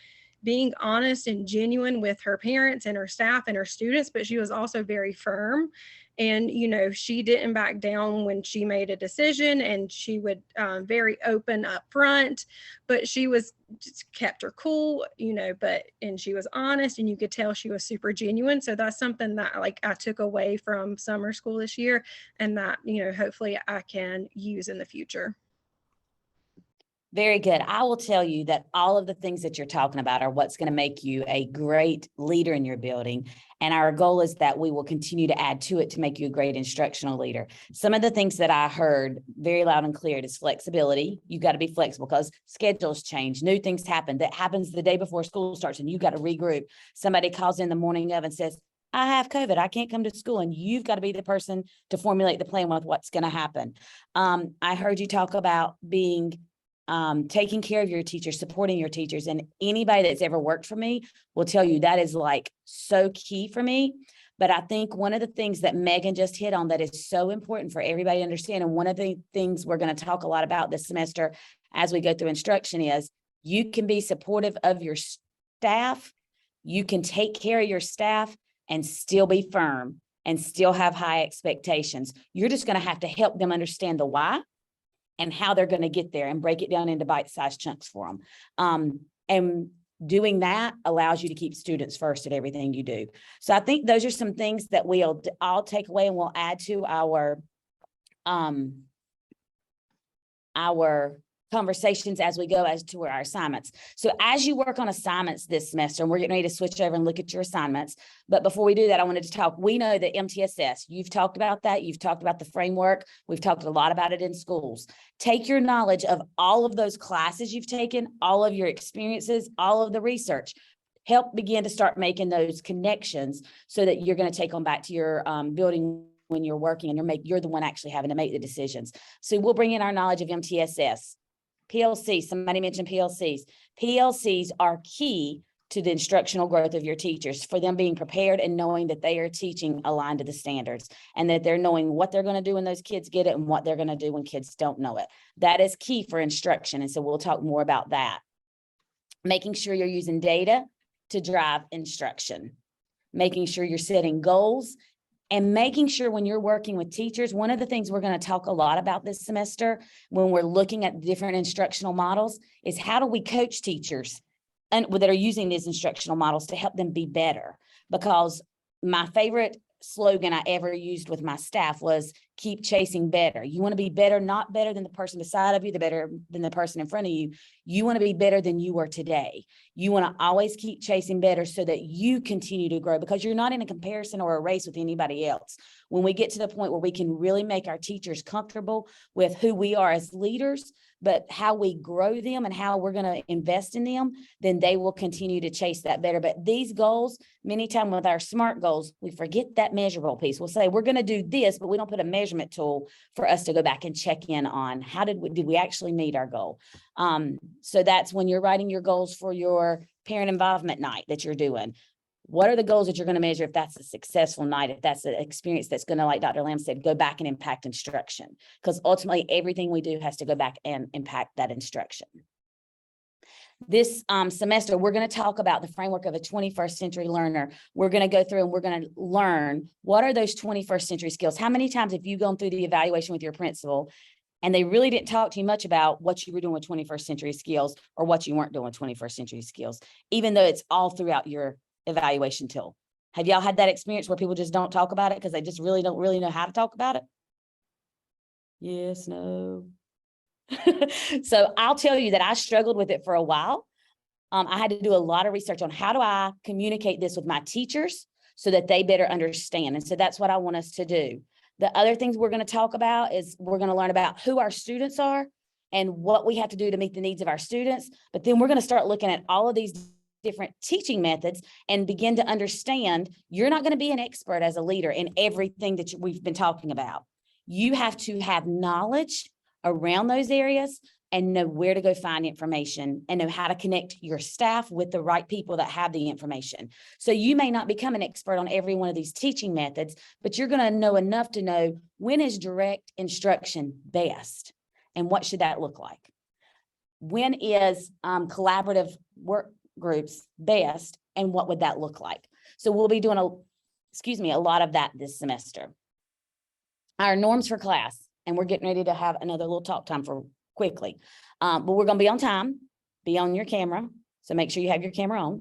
[SPEAKER 16] being honest and genuine with her parents and her staff and her students, but she was also very firm. And, she didn't back down when she made a decision, and she would very open up front, but she was just kept her cool, and she was honest, and you could tell she was super genuine. So that's something that I took away from summer school this year, and that, hopefully I can use in the future.
[SPEAKER 3] Very good. I will tell you that all of the things that you're talking about are what's going to make you a great leader in your building. And our goal is that we will continue to add to it to make you a great instructional leader. Some of the things that I heard very loud and clear is flexibility. You got to be flexible because schedules change. New things happen. That happens the day before school starts, and you got to regroup. Somebody calls in the morning of and says, I have COVID, I can't come to school. And you've got to be the person to formulate the plan with what's going to happen. I heard you talk about being taking care of your teachers, supporting your teachers. And anybody that's ever worked for me will tell you that is so key for me. But I think one of the things that Megan just hit on that is so important for everybody to understand, and one of the things we're going to talk a lot about this semester as we go through instruction, is you can be supportive of your staff. You can take care of your staff and still be firm and still have high expectations. You're just going to have to help them understand the why and how they're going to get there, and break it down into bite-sized chunks for them. And doing that allows you to keep students first at everything you do. So I think those are some things that we'll all take away, and we'll add to our conversations as we go as to our assignments. So as you work on assignments this semester, and we're getting ready to switch over and look at your assignments. But before we do that, I wanted to talk, we know that MTSS, you've talked about that. You've talked about the framework. We've talked a lot about it in schools. Take your knowledge of all of those classes you've taken, all of your experiences, all of the research, help begin to start making those connections so that you're going to take them back to your building when you're working, and you're the one actually having to make the decisions. So we'll bring in our knowledge of MTSS. PLC, somebody mentioned PLCs. PLCs are key to the instructional growth of your teachers, for them being prepared and knowing that they are teaching aligned to the standards, and that they're knowing what they're going to do when those kids get it and what they're going to do when kids don't know it. That is key for instruction. And so we'll talk more about that. Making sure you're using data to drive instruction, making sure you're setting goals, and making sure when you're working with teachers, one of the things we're going to talk a lot about this semester when we're looking at different instructional models is how do we coach teachers and that are using these instructional models to help them be better. Because my favorite slogan I ever used with my staff was keep chasing better. You want to be better, not better than the person beside of you, the better than the person in front of you. You want to be better than you were today. You want to always keep chasing better so that you continue to grow, because you're not in a comparison or a race with anybody else. When we get to the point where we can really make our teachers comfortable with who we are as leaders, but how we grow them and how we're going to invest in them, then they will continue to chase that better. But these goals, many times with our SMART goals, we forget that measurable piece. We'll say we're going to do this, but we don't put a measurement tool for us to go back and check in on how did we actually meet our goal. So that's when you're writing your goals for your parent involvement night that you're doing. What are the goals that you're going to measure if that's a successful night, if that's an experience that's going to, like Dr. Lamb said, go back and impact instruction? Because ultimately everything we do has to go back and impact that instruction. This semester, we're going to talk about the framework of a 21st century learner. We're going to go through and we're going to learn what are those 21st century skills. How many times have you gone through the evaluation with your principal and they really didn't talk to you much about what you were doing with 21st century skills or what you weren't doing with 21st century skills, even though it's all throughout your evaluation tool? Have y'all had that experience where people just don't talk about it because they just really don't really know how to talk about it? Yes, no. So I'll tell you that I struggled with it for a while. I had to do a lot of research on how do I communicate this with my teachers so that they better understand. And so that's what I want us to do. The other things we're going to talk about is we're going to learn about who our students are and what we have to do to meet the needs of our students. But then we're going to start looking at all of these different teaching methods and begin to understand you're not going to be an expert as a leader in everything that we've been talking about. You have to have knowledge around those areas and know where to go find information and know how to connect your staff with the right people that have the information. So you may not become an expert on every one of these teaching methods, but you're going to know enough to know when is direct instruction best and what should that look like? When is collaborative work groups best and what would that look like? So we'll be doing a lot of that this semester. Our norms for class, and we're getting ready to have another little talk time for quickly. But we're going to be on time, be on your camera. So make sure you have your camera on.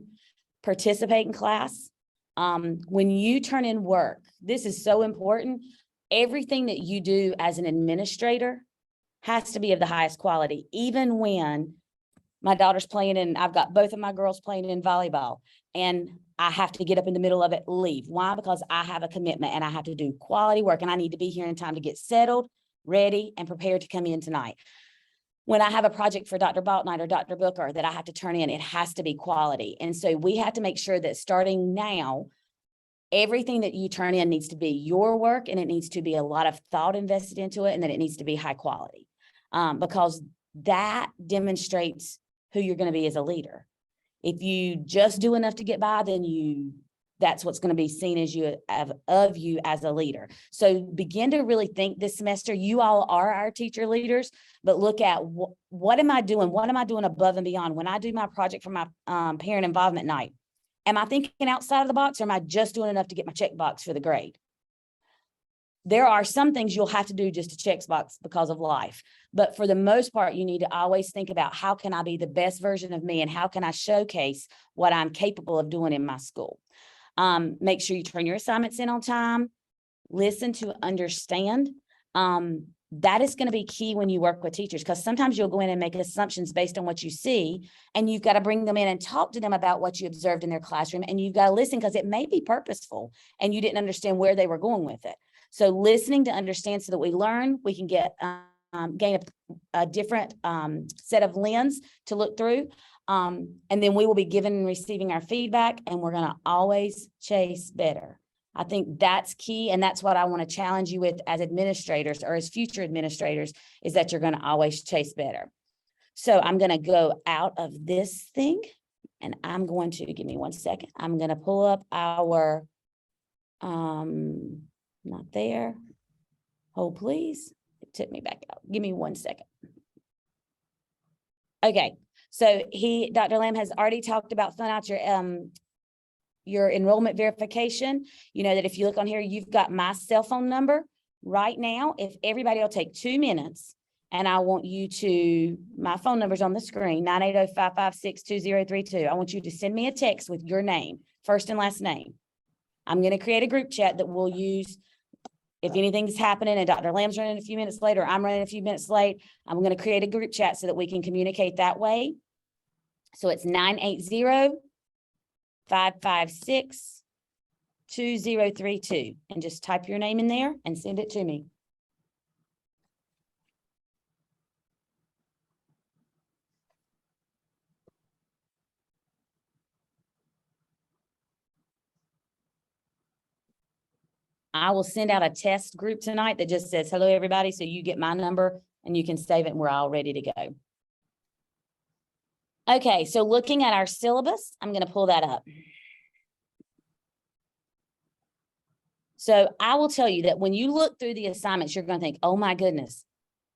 [SPEAKER 3] Participate in class. When you turn in work, this is so important. Everything that you do as an administrator has to be of the highest quality, even when my daughter's playing and I've got both of my girls playing in volleyball and I have to get up in the middle of it, leave. Why? Because I have a commitment and I have to do quality work and I need to be here in time to get settled, ready, and prepared to come in tonight. When I have a project for Dr. Baltnight or Dr. Booker that I have to turn in, it has to be quality. And so we have to make sure that starting now, everything that you turn in needs to be your work and it needs to be a lot of thought invested into it and that it needs to be high quality because that demonstrates who you're going to be as a leader. If you just do enough to get by, then that's what's going to be seen as you of you as a leader. So begin to really think this semester, you all are our teacher leaders, but look at what am I doing? What am I doing above and beyond? When I do my project for my parent involvement night, am I thinking outside of the box or am I just doing enough to get my checkbox for the grade? There are some things you'll have to do just to check box because of life. But for the most part, you need to always think about how can I be the best version of me and how can I showcase what I'm capable of doing in my school. Make sure you turn your assignments in on time, listen to understand. That is going to be key when you work with teachers because sometimes you'll go in and make assumptions based on what you see and you've got to bring them in and talk to them about what you observed in their classroom and you've got to listen because it may be purposeful and you didn't understand where they were going with it. So listening to understand so that we learn, we can get gain a different set of lens to look through. And then we will be giving and receiving our feedback and we're going to always chase better. I think that's key. And that's what I want to challenge you with as administrators or as future administrators is that you're going to always chase better. So I'm going to go out of this thing and I'm going to, give me 1 second. I'm going to pull up our, not there. Hold please. It took me back out. Give me 1 second. Okay. So Dr. Lamb has already talked about filling out your enrollment verification. You know that if you look on here, you've got my cell phone number right now. If everybody will take 2 minutes and I want you to, my phone number's on the screen, 980-556-2032. I want you to send me a text with your name, first and last name. I'm going to create a group chat that we'll use if anything's happening and Dr. Lamb's running a few minutes late or I'm running a few minutes late. I'm going to create a group chat so that we can communicate that way. So it's 980-556-2032 and just type your name in there and send it to me. I will send out a test group tonight that just says, hello, everybody. So you get my number and you can save it and we're all ready to go. Okay, so looking at our syllabus, I'm going to pull that up. So I will tell you that when you look through the assignments, you're going to think, oh my goodness,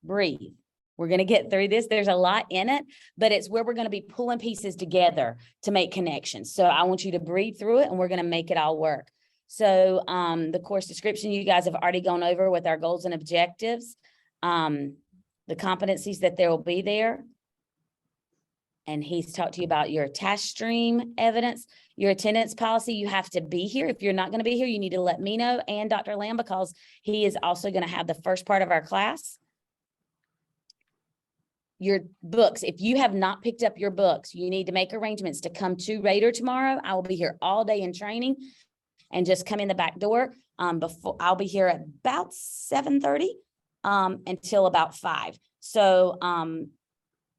[SPEAKER 3] breathe. We're going to get through this. There's a lot in it, but it's where we're going to be pulling pieces together to make connections. So I want you to breathe through it and we're going to make it all work. So the course description you guys have already gone over with our goals and objectives, the competencies that there will be there. And he's talked to you about your task stream evidence, your attendance policy. You have to be here. If you're not going to be here, you need to let me know and Dr. Lamb, because he is also going to have the first part of our class. Your books, if you have not picked up your books, you need to make arrangements to come to Raider tomorrow. I will be here all day in training, and just come in the back door. Before I'll be here at about 7:30 until about 5. So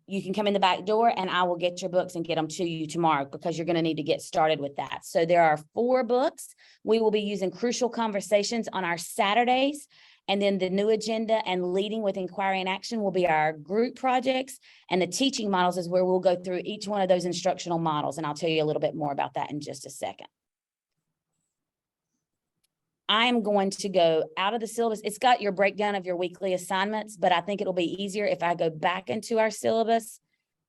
[SPEAKER 3] you can come in the back door and I will get your books and get them to you tomorrow, because you're going to need to get started with that. So there are 4 books. We will be using Crucial Conversations on our Saturdays. And then the new agenda and Leading with Inquiry and Action will be our group projects, and the teaching models is where we'll go through each one of those instructional models. And I'll tell you a little bit more about that in just a second. I'm going to go out of the syllabus. It's got your breakdown of your weekly assignments, but I think it'll be easier if I go back into our syllabus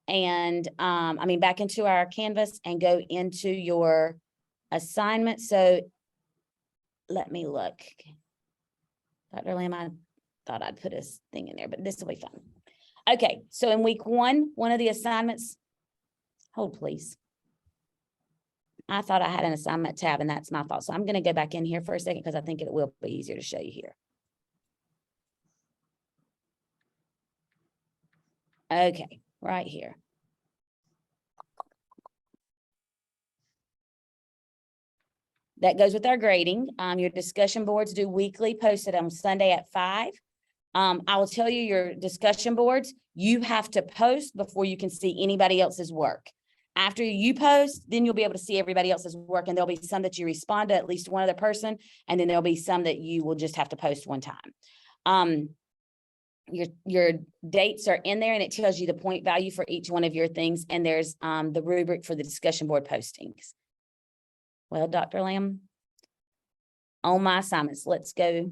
[SPEAKER 3] and back into our Canvas and go into your assignment. So let me look. Dr. Lamb, I thought I'd put a thing in there, but this will be fun. Okay, so in week 1, one of the assignments, hold please. I thought I had an assignment tab, and that's my fault. So I'm going to go back in here for a second because I think it will be easier to show you here. Okay, right here. That goes with our grading. Your discussion boards do weekly, posted on Sunday at 5. I will tell you, your discussion boards, you have to post before you can see anybody else's work. After you post, then you'll be able to see everybody else's work, and there'll be some that you respond to at least one other person, and then there'll be some that you will just have to post one time. Your dates are in there, and it tells you the point value for each one of your things, and there's the rubric for the discussion board postings. Well, Dr. Lamb, on my assignments, let's go.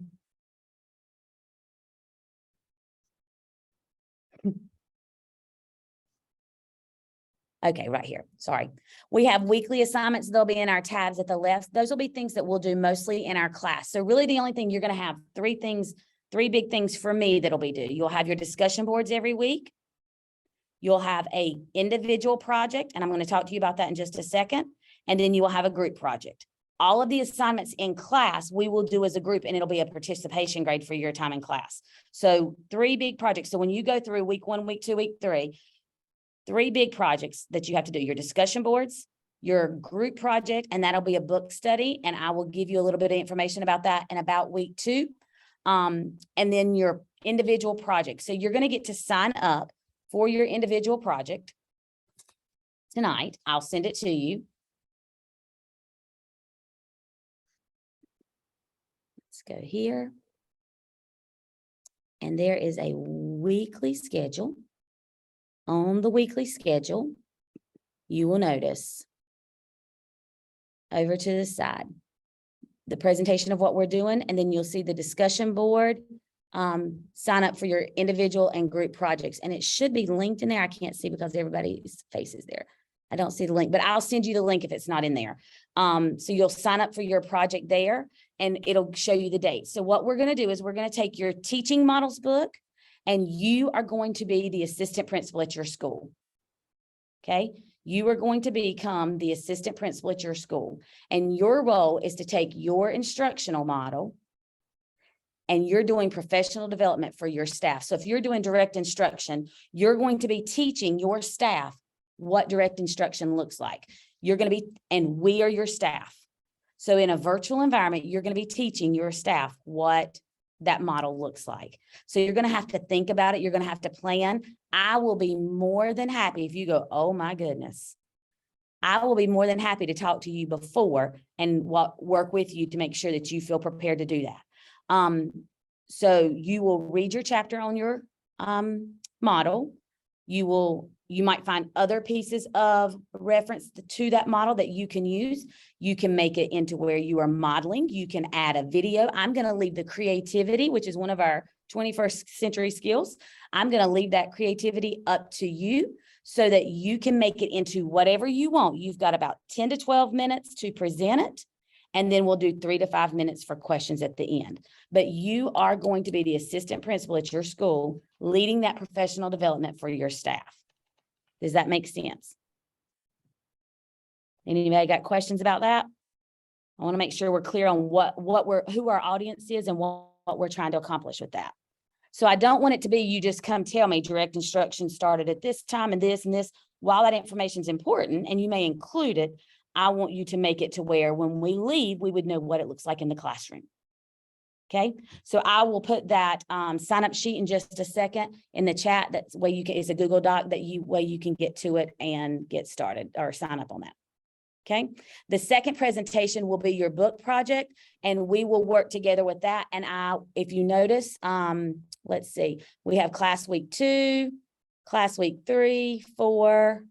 [SPEAKER 3] Okay, right here. Sorry. We have weekly assignments. They'll be in our tabs at the left. Those will be things that we'll do mostly in our class. So really the only thing you're going to have 3 big things for me that'll be due. You'll have your discussion boards every week. You'll have a individual project, and I'm going to talk to you about that in just a second. And then you will have a group project. All of the assignments in class we will do as a group, and it'll be a participation grade for your time in class. So 3 big projects. So when you go through week 1, week 2, week 3, 3 big projects that you have to do: your discussion boards, your group project, and that'll be a book study. And I will give you a little bit of information about that in about week 2. And then your individual project. So you're going to get to sign up for your individual project tonight. I'll send it to you. Let's go here. And there is a weekly schedule. On the weekly schedule, you will notice over to the side the presentation of what we're doing, and then you'll see the discussion board, sign up for your individual and group projects. And it should be linked in there. I can't see because everybody's face is there. I don't see the link, but I'll send you the link if it's not in there. So you'll sign up for your project there, and it'll show you the date. So what we're going to do is we're going to take your teaching models book, and you are going to be the assistant principal at your school. Okay. You are going to become the assistant principal at your school, and your role is to take your instructional model, and you're doing professional development for your staff. So if you're doing direct instruction, you're going to be teaching your staff what direct instruction looks like. You're going to be, and we are your staff. So in a virtual environment, you're going to be teaching your staff what that model looks like. So you're going to have to think about it. You're going to have to plan. I will be more than happy if you go, oh my goodness. I will be more than happy to talk to you before and work with you to make sure that you feel prepared to do that. So you will read your chapter on your model. You might find other pieces of reference to that model that you can use. You can make it into where you are modeling. You can add a video. I'm going to leave the creativity, which is one of our 21st century skills. I'm going to leave that creativity up to you so that you can make it into whatever you want. You've got about 10 to 12 minutes to present it. And then we'll do 3 to 5 minutes for questions at the end. But you are going to be the assistant principal at your school, leading that professional development for your staff. Does that make sense? Anybody got questions about that? I want to make sure we're clear on who our audience is and what we're trying to accomplish with that. So I don't want it to be you just come tell me direct instruction started at this time and this and this. While that information is important and you may include it, I want you to make it to where when we leave, we would know what it looks like in the classroom. Okay, so I will put that sign up sheet in just a second in the chat. That's where you can, it's a Google Doc that you can get to it and get started or sign up on that. Okay, the second presentation will be your book project, and we will work together with that. And if you notice, let's see, we have class week 2, class week 3, 4,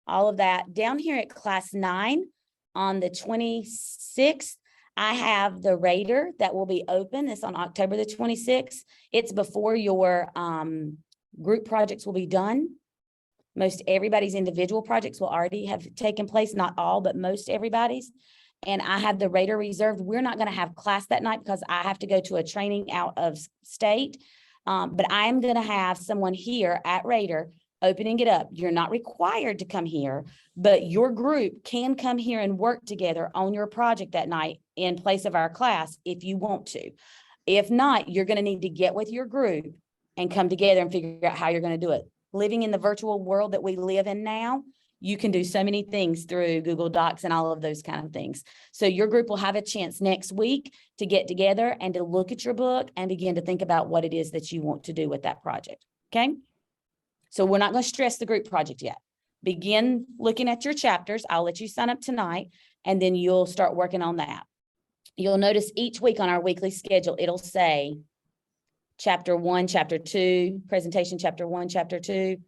[SPEAKER 3] all of that. Down here at class 9 on the 26th, I have the Raider that will be open. It's on October the 26th. It's before your group projects will be done. Most everybody's individual projects will already have taken place, not all, but most everybody's. And I have the Raider reserved. We're not going to have class that night because I have to go to a training out of state. But I am going to have someone here at Raider opening it up. You're not required to come here, but your group can come here and work together on your project that night in place of our class if you want to. If not, you're going to need to get with your group and come together and figure out how you're going to do it. Living in the virtual world that we live in now, you can do so many things through Google Docs and all of those kind of things. So your group will have a chance next week to get together and to look at your book and begin to think about what it is that you want to do with that project. Okay. So we're not going to stress the group project yet. Begin looking at your chapters. I'll let you sign up tonight, and then you'll start working on that. You'll notice each week on our weekly schedule, it'll say chapter 1, chapter 2, presentation, chapter 1, chapter 2,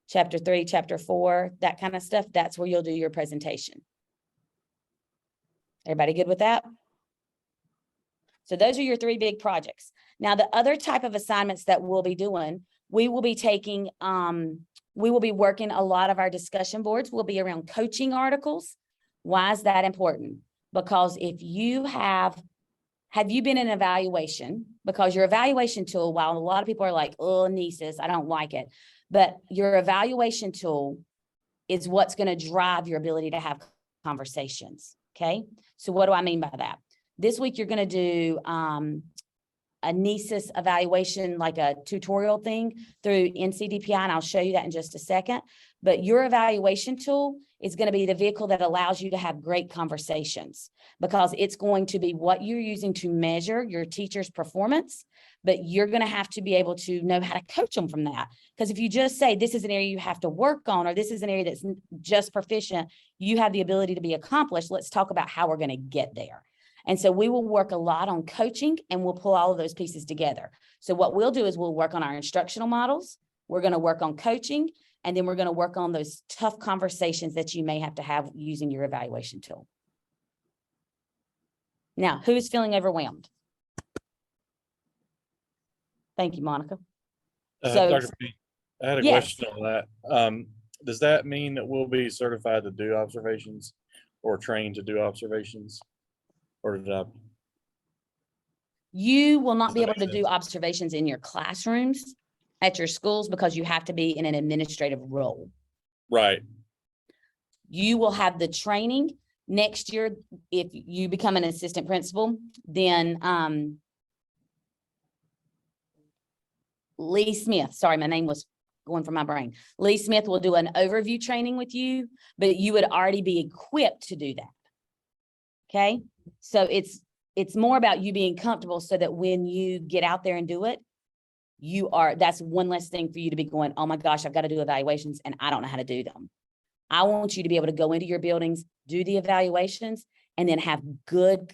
[SPEAKER 3] chapter 3, chapter 4, that kind of stuff. That's where you'll do your presentation. Everybody good with that? So those are your 3 big projects. Now, the other type of assignments that we'll be doing, we will be taking, we will be working a lot of our discussion boards will be around coaching articles. Why is that important? Because if you have you been in evaluation? Because your evaluation tool, while a lot of people are like, oh, nieces, I don't like it. But your evaluation tool is what's going to drive your ability to have conversations. Okay. So what do I mean by that? This week, you're going to do a NESIS evaluation, like a tutorial thing through NCDPI, and I'll show you that in just a second. But your evaluation tool is going to be the vehicle that allows you to have great conversations, because it's going to be what you're using to measure your teacher's performance, but you're going to have to be able to know how to coach them from that. Because if you just say, this is an area you have to work on, or this is an area that's just proficient, you have the ability to be accomplished. Let's talk about how we're going to get there. And so we will work a lot on coaching, and we'll pull all of those pieces together. So what we'll do is we'll work on our instructional models. We're going to work on coaching, and then we're going to work on those tough conversations that you may have to have using your evaluation tool. Now, who's feeling overwhelmed? Thank you, Monica. So,
[SPEAKER 5] Dr. P, I had a question on that. Does that mean that we'll be certified to do observations or trained to do observations? Or did I?
[SPEAKER 3] You will not be able to do observations in your classrooms at your schools because you have to be in an administrative role.
[SPEAKER 5] Right.
[SPEAKER 3] You will have the training next year. If you become an assistant principal, then Lee Smith, sorry, my name was going from my brain. Lee Smith will do an overview training with you, but you would already be equipped to do that. Okay. So it's more about you being comfortable so that when you get out there and do it, that's one less thing for you to be going, oh my gosh, I've got to do evaluations and I don't know how to do them. I want you to be able to go into your buildings, do the evaluations, and then have good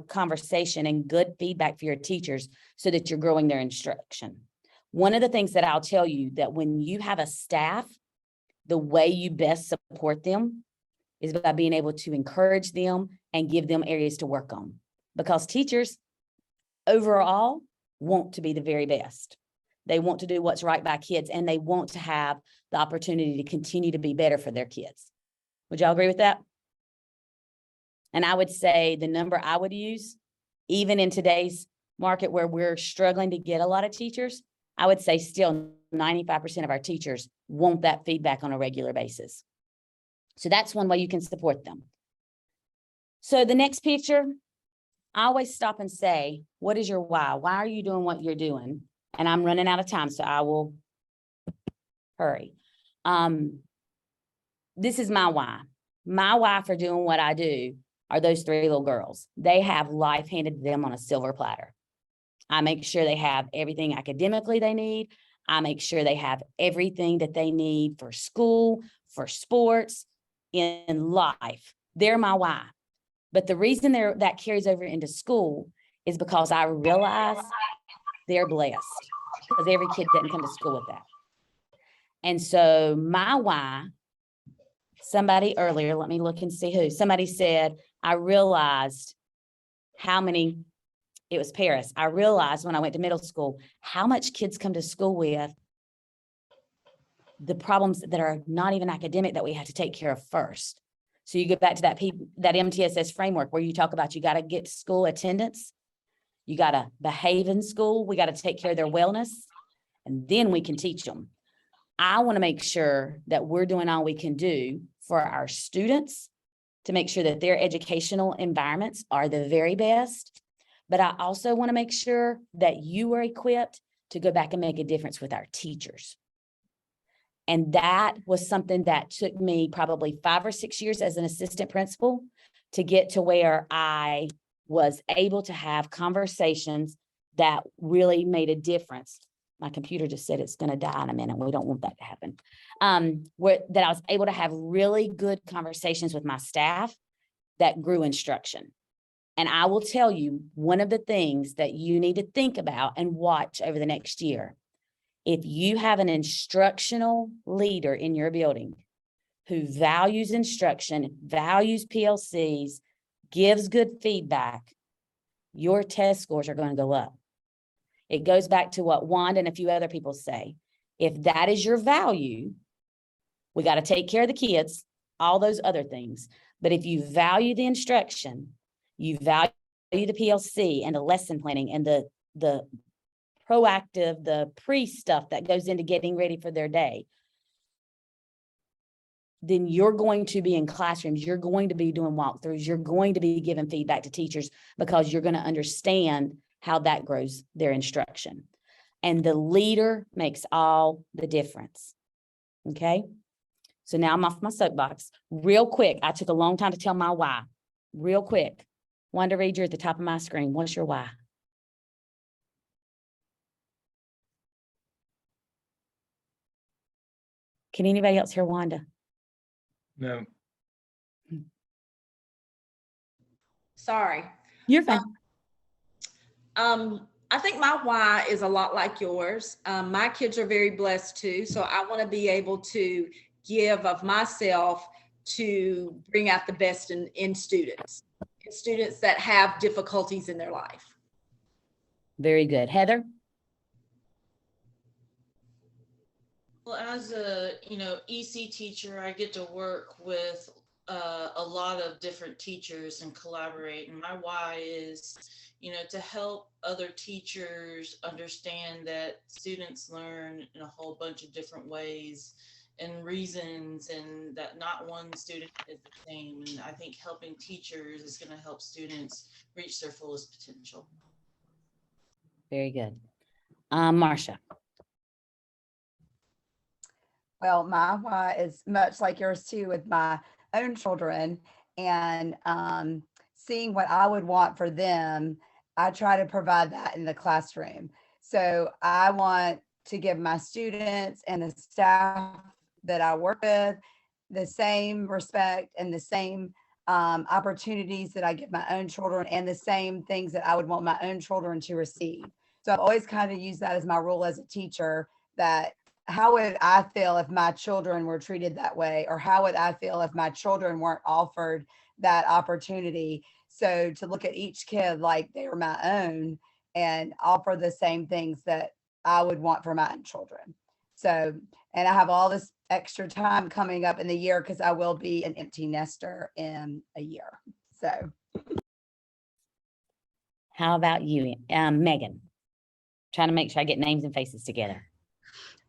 [SPEAKER 3] conversation and good feedback for your teachers so that you're growing their instruction. One of the things that I'll tell you, that when you have a staff, the way you best support them is by being able to encourage them and give them areas to work on. Because teachers overall want to be the very best. They want to do what's right by kids, and they want to have the opportunity to continue to be better for their kids. Would y'all agree with that? And I would say the number I would use, even in today's market where we're struggling to get a lot of teachers, I would say still 95% of our teachers want that feedback on a regular basis. So that's one way you can support them. So the next picture, I always stop and say, what is your why? Why are you doing what you're doing? And I'm running out of time, so I will hurry. This is my why. My why for doing what I do are those 3 little girls. They have life handed to them on a silver platter. I make sure they have everything academically they need. I make sure they have everything that they need for school, for sports, in life. They're my why. But the reason that carries over into school is because I realize they're blessed, because every kid doesn't come to school with that. And so my why, somebody earlier, let me look and see who, somebody said, I realized how many, it was Paris. I realized when I went to middle school, how much kids come to school with the problems that are not even academic that we have to take care of first. So you go back to that MTSS framework where you talk about, you got to get school attendance. You got to behave in school. We got to take care of their wellness, and then we can teach them. I want to make sure that we're doing all we can do for our students to make sure that their educational environments are the very best. But I also want to make sure that you are equipped to go back and make a difference with our teachers. And that was something that took me probably 5 or 6 years as an assistant principal to get to where I was able to have conversations that really made a difference. My computer just said it's going to die in a minute. We don't want that to happen. That I was able to have really good conversations with my staff that grew instruction. And I will tell you, one of the things that you need to think about and watch over the next year, if you have an instructional leader in your building who values instruction, values PLCs, gives good feedback, your test scores are going to go up. It goes back to what Wanda and a few other people say. If that is your value, we got to take care of the kids, all those other things. But if you value the instruction, you value the PLC and the lesson planning and the proactive, the pre-stuff that goes into getting ready for their day, then you're going to be in classrooms, you're going to be doing walkthroughs, you're going to be giving feedback to teachers because you're going to understand how that grows their instruction. And the leader makes all the difference. Okay. So now I'm off my soapbox. Real quick, I took a long time to tell my why. Real quick. Wanda Reed, you're at the top of my screen. What's your why? Can anybody else hear Wanda?
[SPEAKER 1] No.
[SPEAKER 12] Sorry.
[SPEAKER 3] You're fine.
[SPEAKER 12] I think my why is a lot like yours. My kids are very blessed too. So I want to be able to give of myself to bring out the best in students that have difficulties in their life.
[SPEAKER 3] Very good. Heather?
[SPEAKER 2] Well, as a, EC teacher, I get to work with a lot of different teachers and collaborate. And my why is, to help other teachers understand that students learn in a whole bunch of different ways and reasons, and that not one student is the same. And I think helping teachers is going to help students reach their fullest potential.
[SPEAKER 3] Very good. Marcia.
[SPEAKER 6] Well, my why is much like yours too, with my own children, and seeing what I would want for them. I try to provide that in the classroom. So I want to give my students and the staff that I work with the same respect and the same opportunities that I give my own children, and the same things that I would want my own children to receive. So I've always kind of used that as my role as a teacher, that how would I feel if my children were treated that way? Or how would I feel if my children weren't offered that opportunity? So to look at each kid like they were my own and offer the same things that I would want for my children. So, and I have all this extra time coming up in the year because I will be an empty nester in a year. So,
[SPEAKER 3] How about you, Megan? Trying to make sure I get names and faces together.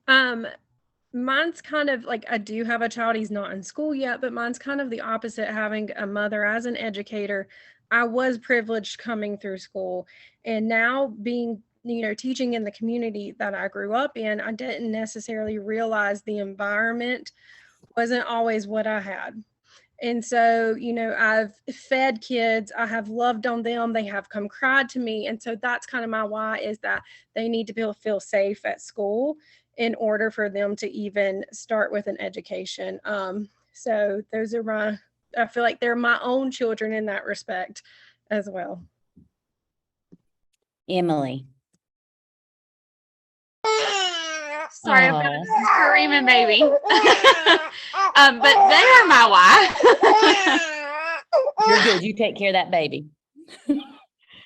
[SPEAKER 16] Mine's kind of like, I do have a child, he's not in school yet, but mine's kind of the opposite. Having a mother as an educator, I was privileged coming through school, and now being, teaching in the community that I grew up in, I didn't necessarily realize the environment wasn't always what I had. And so, I've fed kids, I have loved on them, they have come cried to me. And so that's kind of my why, is that they need to feel safe at school in order for them to even start with an education. So those are I feel like they're my own children in that respect as well.
[SPEAKER 3] Emily.
[SPEAKER 15] Sorry about a screaming baby. But they are my why.
[SPEAKER 3] You're good. You take care of that baby.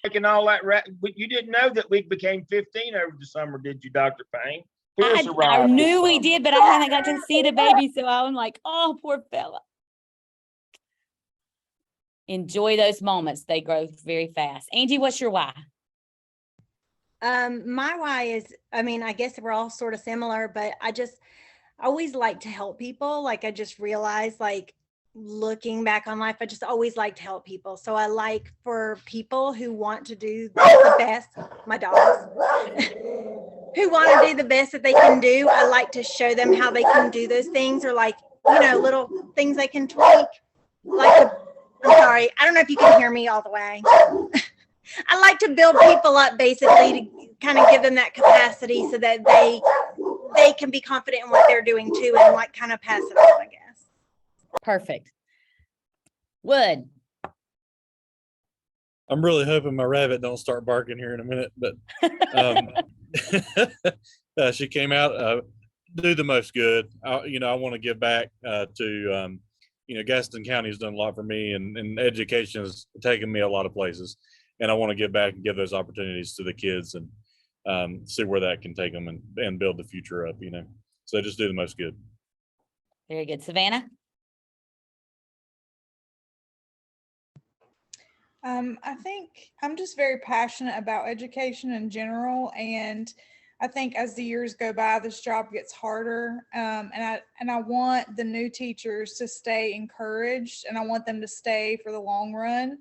[SPEAKER 1] Taking all that, you didn't know that we became 15 over the summer, did you, Dr. Payne?
[SPEAKER 3] I knew we did, but I haven't got to see the baby, so I'm like, oh, poor fella. Enjoy those moments. They grow very fast. Angie, what's your why?
[SPEAKER 8] My why is, I guess we're all sort of similar, but I always like to help people. Like, I just realized, like, looking back on life, I just always like to help people. So I like for people who want to do the best, my dogs, who want to do the best that they can do. I like to show them how they can do those things, or like, little things they can tweak. Like, I'm sorry, I don't know if you can hear me all the way. I like to build people up, basically, to kind of give them that capacity so that they can be confident in what they're doing too, and like kind of pass it on, I guess.
[SPEAKER 3] Perfect. Wood.
[SPEAKER 5] I'm really hoping my rabbit don't start barking here in a minute, but she came out, do the most good. I want to give back to, Gaston County has done a lot for me, and education has taken me a lot of places. And I want to give back and give those opportunities to the kids, and see where that can take them, and build the future up, So just do the most good.
[SPEAKER 3] Very good. Savannah?
[SPEAKER 7] I think I'm just very passionate about education in general, and I think as the years go by, this job gets harder. And I want the new teachers to stay encouraged, and I want them to stay for the long run.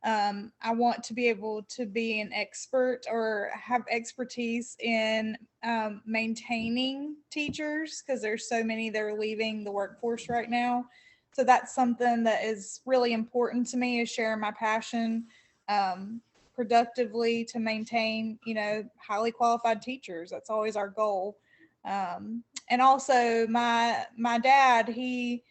[SPEAKER 7] I want to be able to be an expert or have expertise in maintaining teachers, because there's so many that are leaving the workforce right now. So that's something that is really important to me, is sharing my passion productively to maintain, highly qualified teachers. That's always our goal. And also my dad, he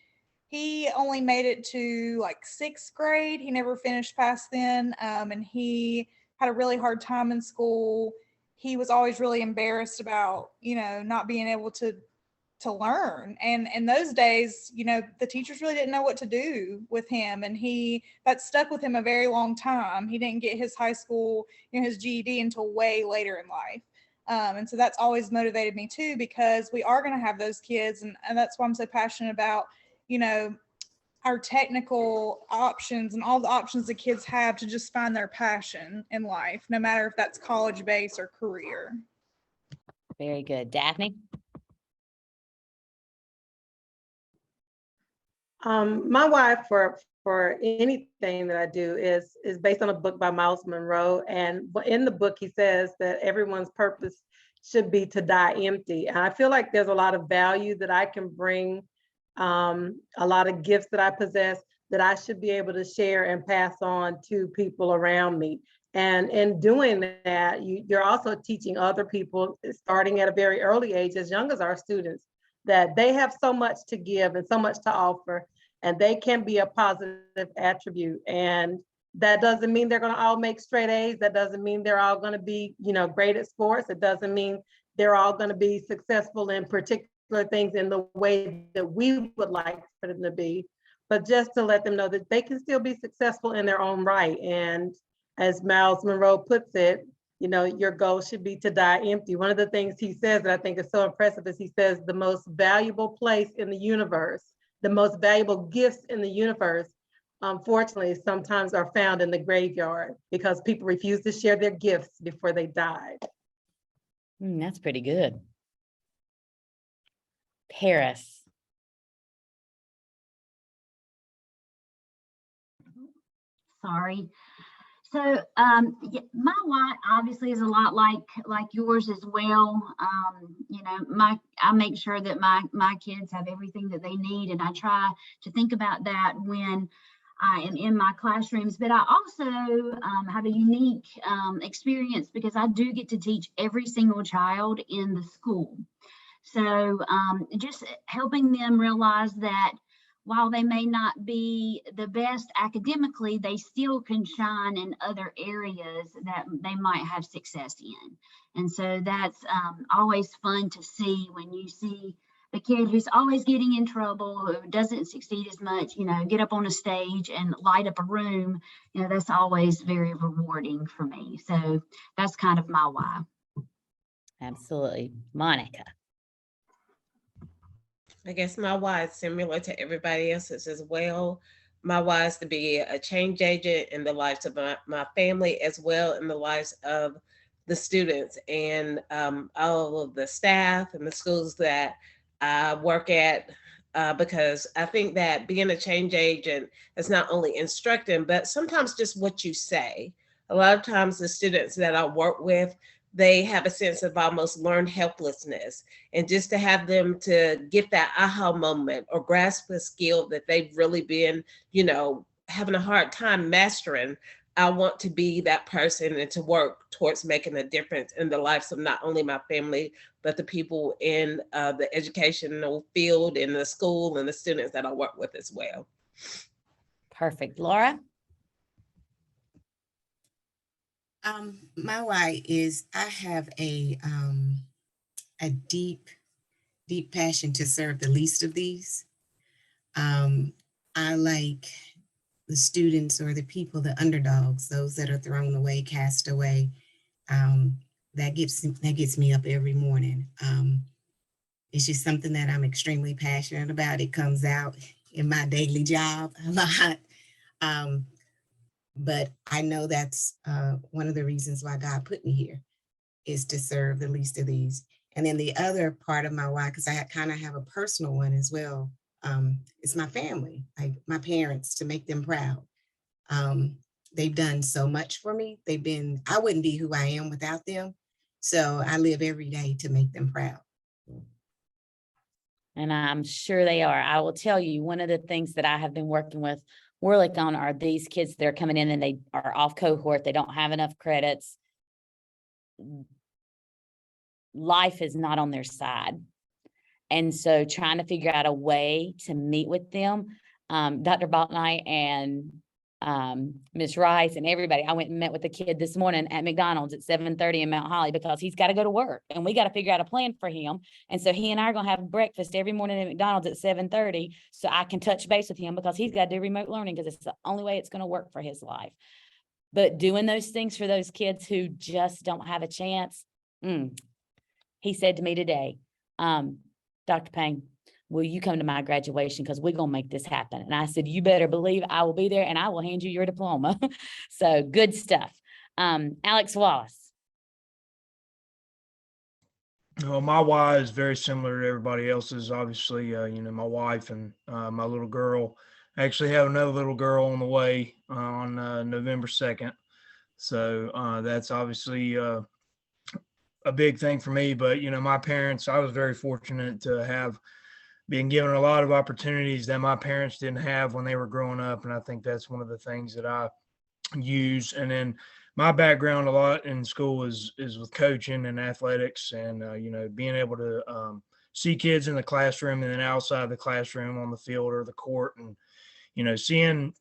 [SPEAKER 7] only made it to like 6th grade. He never finished past then. And he had a really hard time in school. He was always really embarrassed about, not being able to learn. And in those days, the teachers really didn't know what to do with him. And that stuck with him a very long time. He didn't get his high school, his GED until way later in life. And so that's always motivated me too, because we are going to have those kids. And that's why I'm so passionate about, our technical options and all the options the kids have to just find their passion in life, no matter if that's college-based or career.
[SPEAKER 3] Very good. Daphne?
[SPEAKER 4] My why for anything that I do is based on a book by Miles Monroe. And in the book, he says that everyone's purpose should be to die empty. And I feel like there's a lot of value that I can bring, a lot of gifts that I possess that I should be able to share and pass on to people around me. And in doing that, you're also teaching other people, starting at a very early age, as young as our students, that they have so much to give and so much to offer, and they can be a positive attribute. And that doesn't mean they're going to all make straight A's. That doesn't mean they're all going to be, great at sports. It doesn't mean they're all going to be successful in particular things in the way that we would like for them to be, but just to let them know that they can still be successful in their own right. And as Miles Monroe puts it, you know, your goal should be to die empty. One of the things he says that I think is so impressive is he says the most valuable place in the universe, the most valuable gifts in the universe, unfortunately, sometimes are found in the graveyard because people refuse to share their gifts before they die.
[SPEAKER 3] That's pretty good. Paris.
[SPEAKER 13] Sorry. So yeah, my why obviously is a lot like yours as well. You know, I make sure that my kids have everything that they need, and I try to think about that when I am in my classrooms. But I also have a unique experience because I do get to teach every single child in the school. So just helping them realize that while they may not be the best academically, they still can shine in other areas that they might have success in. And so that's always fun to see when you see the kid who's always getting in trouble, who doesn't succeed as much, you know, get up on a stage and light up a room. You know, that's always very rewarding for me. So that's kind of my why.
[SPEAKER 3] Absolutely. Monica.
[SPEAKER 11] I guess my why is similar to everybody else's as well. My why is to be a change agent in the lives of my family, as well in the lives of the students and all of the staff and the schools that I work at. Because I think that being a change agent is not only instructing, but sometimes just what you say. A lot of times the students that I work with, they have a sense of almost learned helplessness, and just to have them to get that aha moment or grasp a skill that they've really been, you know, having a hard time mastering. I want to be that person and to work towards making a difference in the lives of not only my family, but the people in the educational field, in the school, and the students that I work with as well.
[SPEAKER 3] Perfect. Laura?
[SPEAKER 14] My why is I have a deep passion to serve the least of these. I like the students or the people, the underdogs, those that are thrown away, cast away. That gets me up every morning. It's just something that I'm extremely passionate about. It comes out in my daily job a lot. But I know that's one of the reasons why God put me here, is to serve the least of these. And then the other part of my why, because I kind of have a personal one as well, is my family, like my parents, to make them proud. They've done so much for me. I wouldn't be who I am without them. So I live every day to make them proud.
[SPEAKER 3] And I'm sure they are. I will tell you, one of the things that I have been working with Warlick on are these kids that are coming in and they are off cohort. They don't have enough credits. Life is not on their side. And so trying to figure out a way to meet with them, Dr. Botnight and Ms. Rice and everybody. I went and met with a kid this morning at McDonald's at 7:30 in Mount Holly because he's got to go to work and we got to figure out a plan for him. And so he and I are going to have breakfast every morning at McDonald's at 7:30 so I can touch base with him because he's got to do remote learning because it's the only way it's going to work for his life. But doing those things for those kids who just don't have a chance. He said to me today, Dr. Payne, will you come to my graduation? Because we're going to make this happen. And I said, you better believe I will be there and I will hand you your diploma. So good stuff. Alex Wallace.
[SPEAKER 9] Well, my why is very similar to everybody else's. Obviously, you know, my wife and my little girl. I actually have another little girl on the way on November 2nd. So that's obviously a big thing for me. But, you know, my parents, I was very fortunate to have been given a lot of opportunities that my parents didn't have when they were growing up. And I think that's one of the things that I use. And then my background a lot in school is with coaching and athletics and, you know, being able to see kids in the classroom and then outside the classroom on the field or the court and, you know, seeing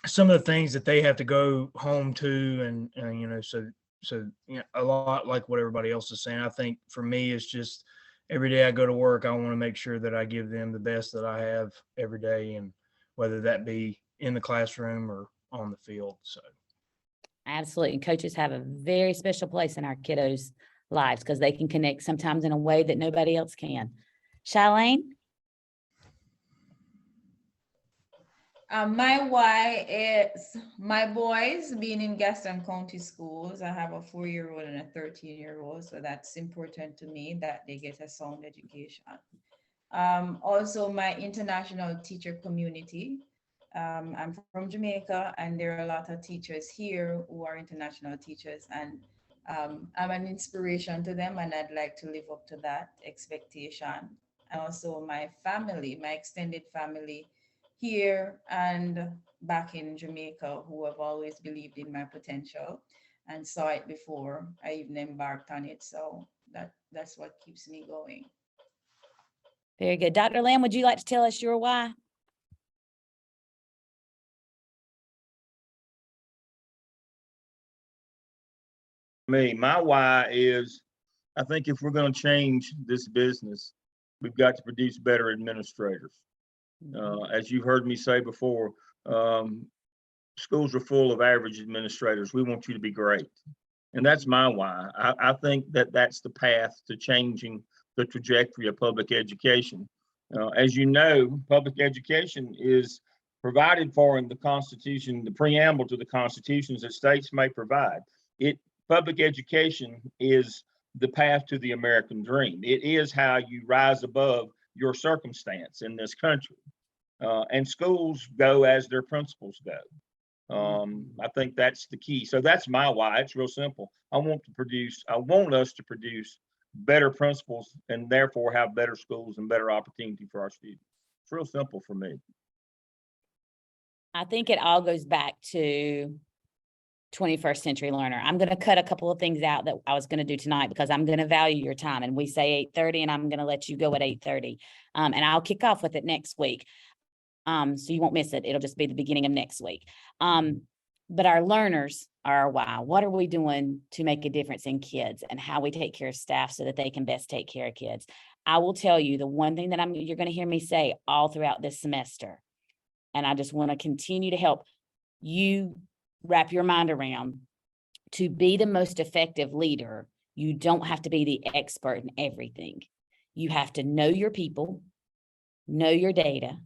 [SPEAKER 9] some of the things that they have to go home to and you know, so you know, a lot like what everybody else is saying. I think for me, it's just every day I go to work, I want to make sure that I give them the best that I have every day, and whether that be in the classroom or on the field. So
[SPEAKER 3] Absolutely. And coaches have a very special place in our kiddos' lives because they can connect sometimes in a way that nobody else can. Charlene?
[SPEAKER 10] My why is my boys being in Gaston County schools. I have a 4-year-old and a 13-year-old, so that's important to me that they get a sound education. Also, my international teacher community. I'm from Jamaica, and there are a lot of teachers here who are international teachers, and I'm an inspiration to them, and I'd like to live up to that expectation. And also, my family, my extended family here and back in Jamaica, who have always believed in my potential and saw it before I even embarked on it. So that's what keeps me going.
[SPEAKER 3] Very good. Dr. Lamb, would you like to tell us your why?
[SPEAKER 1] My why is, I think if we're going to change this business, we've got to produce better administrators. As you've heard me say before, schools are full of average administrators. We want you to be great. And that's my why. I think that that's the path to changing the trajectory of public education. As you know, public education is provided for in the Constitution, the preamble to the constitutions that states may provide. Public education is the path to the American dream. It is how you rise above your circumstance in this country. And schools go as their principals go. I think that's the key. So that's my why. It's real simple. I want us to produce better principals and therefore have better schools and better opportunity for our students. It's real simple for me.
[SPEAKER 3] I think it all goes back to 21st century learner. I'm going to cut a couple of things out that I was going to do tonight because I'm going to value your time, and we say 8:30 and I'm going to let you go at 8:30. And I'll kick off with it next week. So you won't miss it. It'll just be the beginning of next week. But our learners are our why. What are we doing to make a difference in kids and how we take care of staff so that they can best take care of kids? I will tell you the one thing that you're going to hear me say all throughout this semester. And I just want to continue to help you wrap your mind around. To be the most effective leader, you don't have to be the expert in everything. You have to know your people, know your data,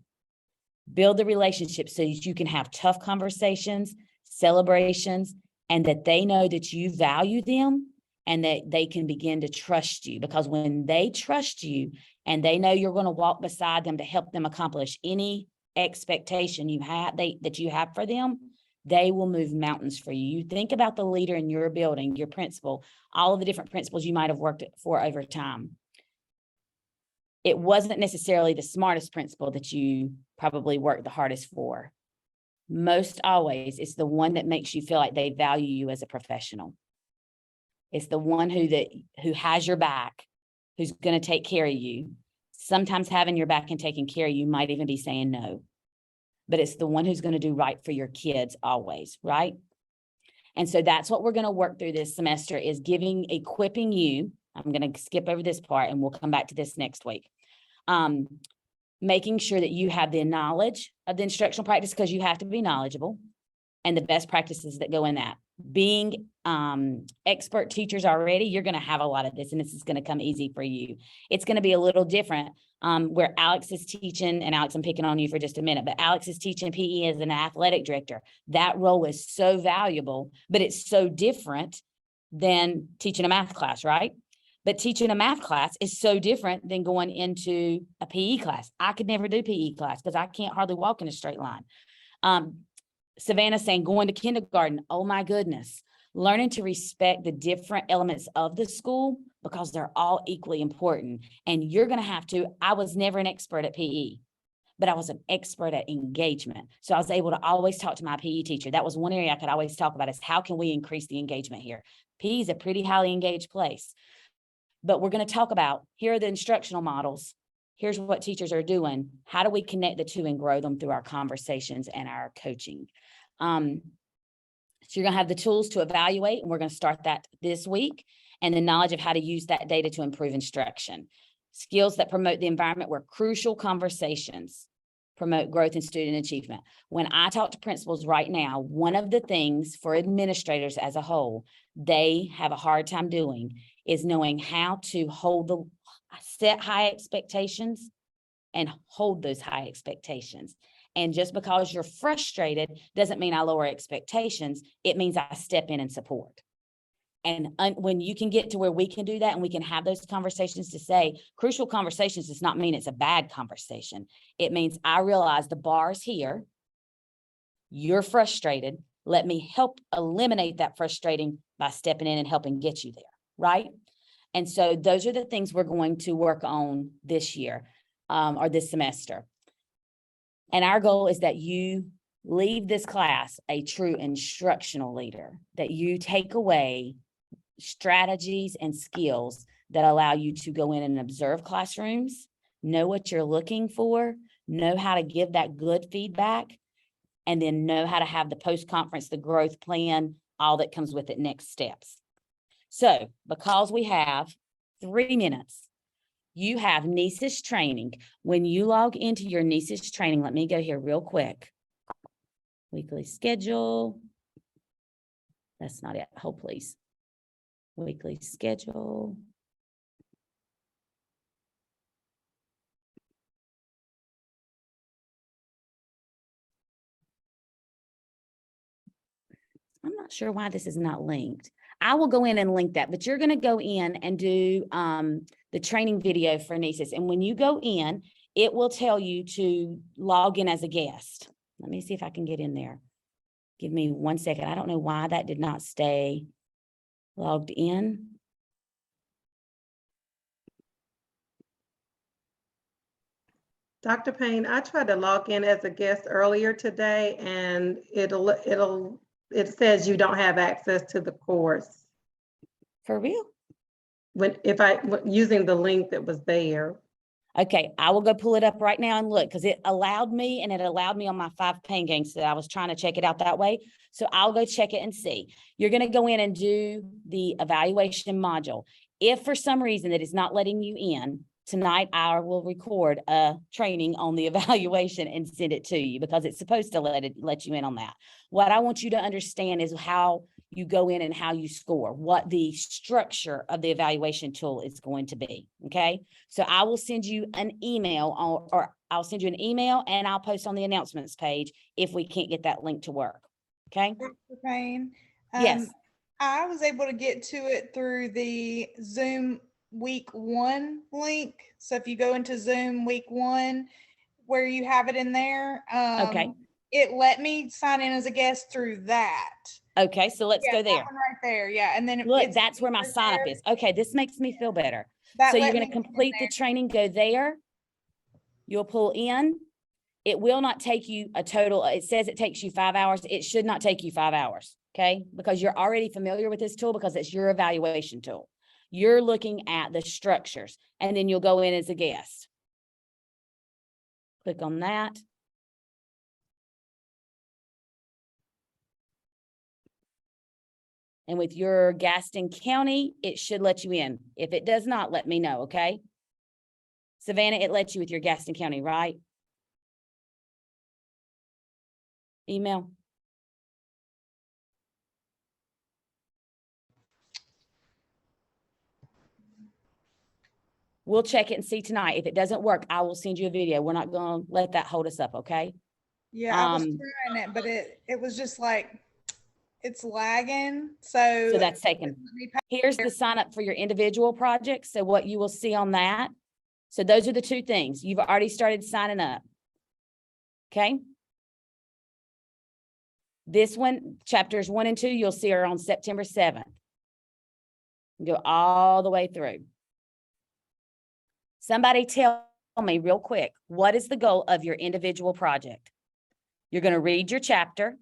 [SPEAKER 3] build the relationships so that you can have tough conversations, celebrations, and that they know that you value them and that they can begin to trust you. Because when they trust you and they know you're going to walk beside them to help them accomplish any expectation that you have for them, they will move mountains for you. You think about the leader in your building, your principal, all of the different principals you might have worked for over time. It wasn't necessarily the smartest principal that you probably worked the hardest for. Most always, it's the one that makes you feel like they value you as a professional. It's the one who has your back, who's going to take care of you. Sometimes having your back and taking care of you might even be saying no. But it's the one who's going to do right for your kids always, right? And so that's what we're going to work through this semester is equipping you. I'm going to skip over this part and we'll come back to this next week. Making sure that you have the knowledge of the instructional practice because you have to be knowledgeable and the best practices that go in that. Being expert teachers already, you're going to have a lot of this and this is going to come easy for you. It's going to be a little different where Alex is teaching, and Alex, I'm picking on you for just a minute, but Alex is teaching PE as an athletic director. That role is so valuable, but it's so different than teaching a math class, right? But teaching a math class is so different than going into a PE class. I could never do PE class because I can't hardly walk in a straight line. Savannah saying going to kindergarten, oh my goodness. Learning to respect the different elements of the school because they're all equally important. And you're going to have to, I was never an expert at PE, but I was an expert at engagement. So I was able to always talk to my PE teacher. That was one area I could always talk about is how can we increase the engagement here? PE is a pretty highly engaged place. But we're going to talk about, here are the instructional models. Here's what teachers are doing. How do we connect the two and grow them through our conversations and our coaching? So you're going to have the tools to evaluate, and we're going to start that this week, and the knowledge of how to use that data to improve instruction. Skills that promote the environment where crucial conversations promote growth and student achievement. When I talk to principals right now, one of the things for administrators as a whole, they have a hard time doing is knowing how to set high expectations and hold those high expectations. And just because you're frustrated doesn't mean I lower expectations. It means I step in and support. And when you can get to where we can do that and we can have those conversations to say, crucial conversations does not mean it's a bad conversation. It means I realize the bar's here. You're frustrated. Let me help eliminate that frustrating by stepping in and helping get you there, right? And so those are the things we're going to work on this year or this semester. And our goal is that you leave this class a true instructional leader, that you take away strategies and skills that allow you to go in and observe classrooms, know what you're looking for, know how to give that good feedback, and then know how to have the post-conference, the growth plan, all that comes with it, next steps. So because we have 3 minutes, you have NESIS training. When you log into your NESIS training, let me go here real quick. Weekly schedule. That's not it. Hold please. Weekly schedule. I'm not sure why this is not linked. I will go in and link that, but you're going to go in and do the training video for NESIS. And when you go in, it will tell you to log in as a guest. Let me see if I can get in there. Give me 1 second. I don't know why that did not stay logged in.
[SPEAKER 4] Dr. Payne, I tried to log in as a guest earlier today and it says you don't have access to the course.
[SPEAKER 3] For real?
[SPEAKER 4] Using the link that was there.
[SPEAKER 3] Okay, I will go pull it up right now and look, because it allowed me on my 5 pain games that I was trying to check it out that way. So I'll go check it and see. You're going to go in and do the evaluation module. If for some reason it is not letting you in, tonight I will record a training on the evaluation and send it to you, because it's supposed to let you in on that. What I want you to understand is how you go in and how you score, what the structure of the evaluation tool is going to be. Okay. So I will send you an email or I'll send you an email and I'll post on the announcements page if we can't get that link to work. Okay.
[SPEAKER 7] Dr. Payne,
[SPEAKER 3] Yes.
[SPEAKER 7] I was able to get to it through the Zoom week 1 link. So if you go into Zoom week 1, where you have it in there,
[SPEAKER 3] Okay.
[SPEAKER 7] it let me sign in as a guest through that.
[SPEAKER 3] Okay, so let's go there.
[SPEAKER 7] That one right there, yeah, and then
[SPEAKER 3] Look, that's where my sign up is. Okay, this makes me feel better. So you're going to complete the training, go there. You'll pull in. It will not take you a total. It says it takes you 5 hours. It should not take you 5 hours. Okay, because you're already familiar with this tool because it's your evaluation tool. You're looking at the structures and then you'll go in as a guest. Click on that. And with your Gaston County, it should let you in. If it does not, let me know, okay? Savannah, it lets you with your Gaston County, right? Email. We'll check it and see tonight. If it doesn't work, I will send you a video. We're not going to let that hold us up, okay?
[SPEAKER 7] Yeah, I was trying it, but it was just like, it's lagging. So
[SPEAKER 3] that's taken. Here's the sign up for your individual projects. So what you will see on that. So those are the 2 things. You've already started signing up. Okay. This one, chapters 1 and 2, you'll see are on September 7th. Go all the way through. Somebody tell me real quick, what is the goal of your individual project? You're going to read your chapter,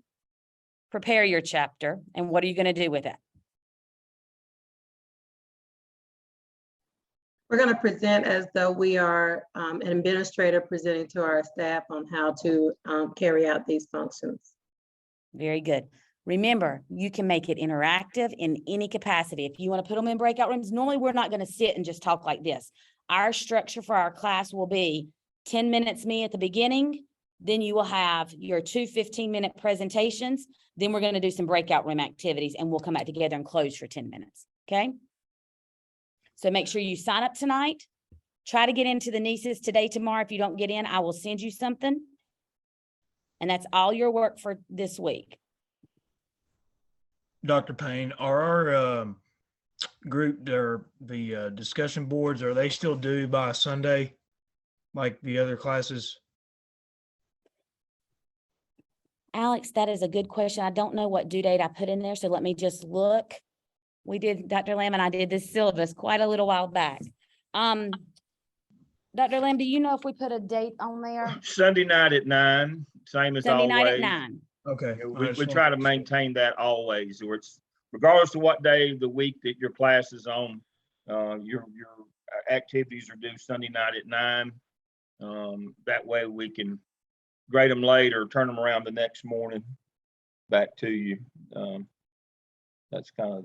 [SPEAKER 3] prepare your chapter, and what are you going to do with it?
[SPEAKER 4] We're going to present as though we are an administrator presenting to our staff on how to carry out these functions.
[SPEAKER 3] Very good. Remember, you can make it interactive in any capacity. If you want to put them in breakout rooms, normally we're not going to sit and just talk like this. Our structure for our class will be 10 minutes me at the beginning, Then you will have your 2 15-minute presentations. Then we're going to do some breakout room activities and we'll come back together and close for 10 minutes. Okay. So make sure you sign up tonight. Try to get into the nieces today, tomorrow. If you don't get in, I will send you something. And that's all your work for this week.
[SPEAKER 9] Dr. Payne, are our group or the discussion boards, are they still due by Sunday like the other classes?
[SPEAKER 3] Alex, that is a good question. I don't know what due date I put in there, so let me just look. We did, Dr. Lamb and I did this syllabus quite a little while back. Dr. Lamb, do you know if we put a date on there?
[SPEAKER 1] Sunday night at 9, same as
[SPEAKER 3] Sunday night at
[SPEAKER 1] always.
[SPEAKER 3] 9.
[SPEAKER 9] Okay.
[SPEAKER 1] We try to maintain that always, or it's regardless of what day of the week that your class is on, your activities are due Sunday night at 9. That way we can grade them late or turn them around the next morning back to you. That's kind of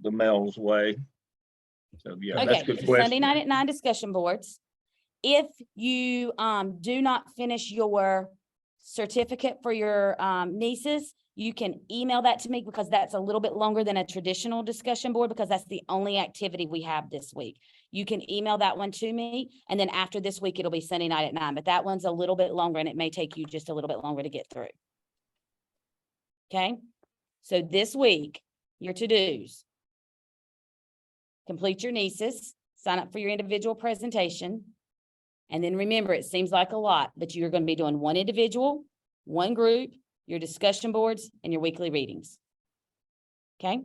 [SPEAKER 1] the Mels way. So yeah, that's a good question.
[SPEAKER 3] Sunday night at 9 discussion boards. If you do not finish your certificate for your nieces, you can email that to me because that's a little bit longer than a traditional discussion board because that's the only activity we have this week. You can email that one to me. And then after this week, it'll be Sunday night at 9, but that one's a little bit longer and it may take you just a little bit longer to get through. Okay. So this week, your to-dos: complete your nieces, sign up for your individual presentation. And then remember, it seems like a lot, but you're going to be doing one individual, one group, your discussion boards, and your weekly readings. Okay.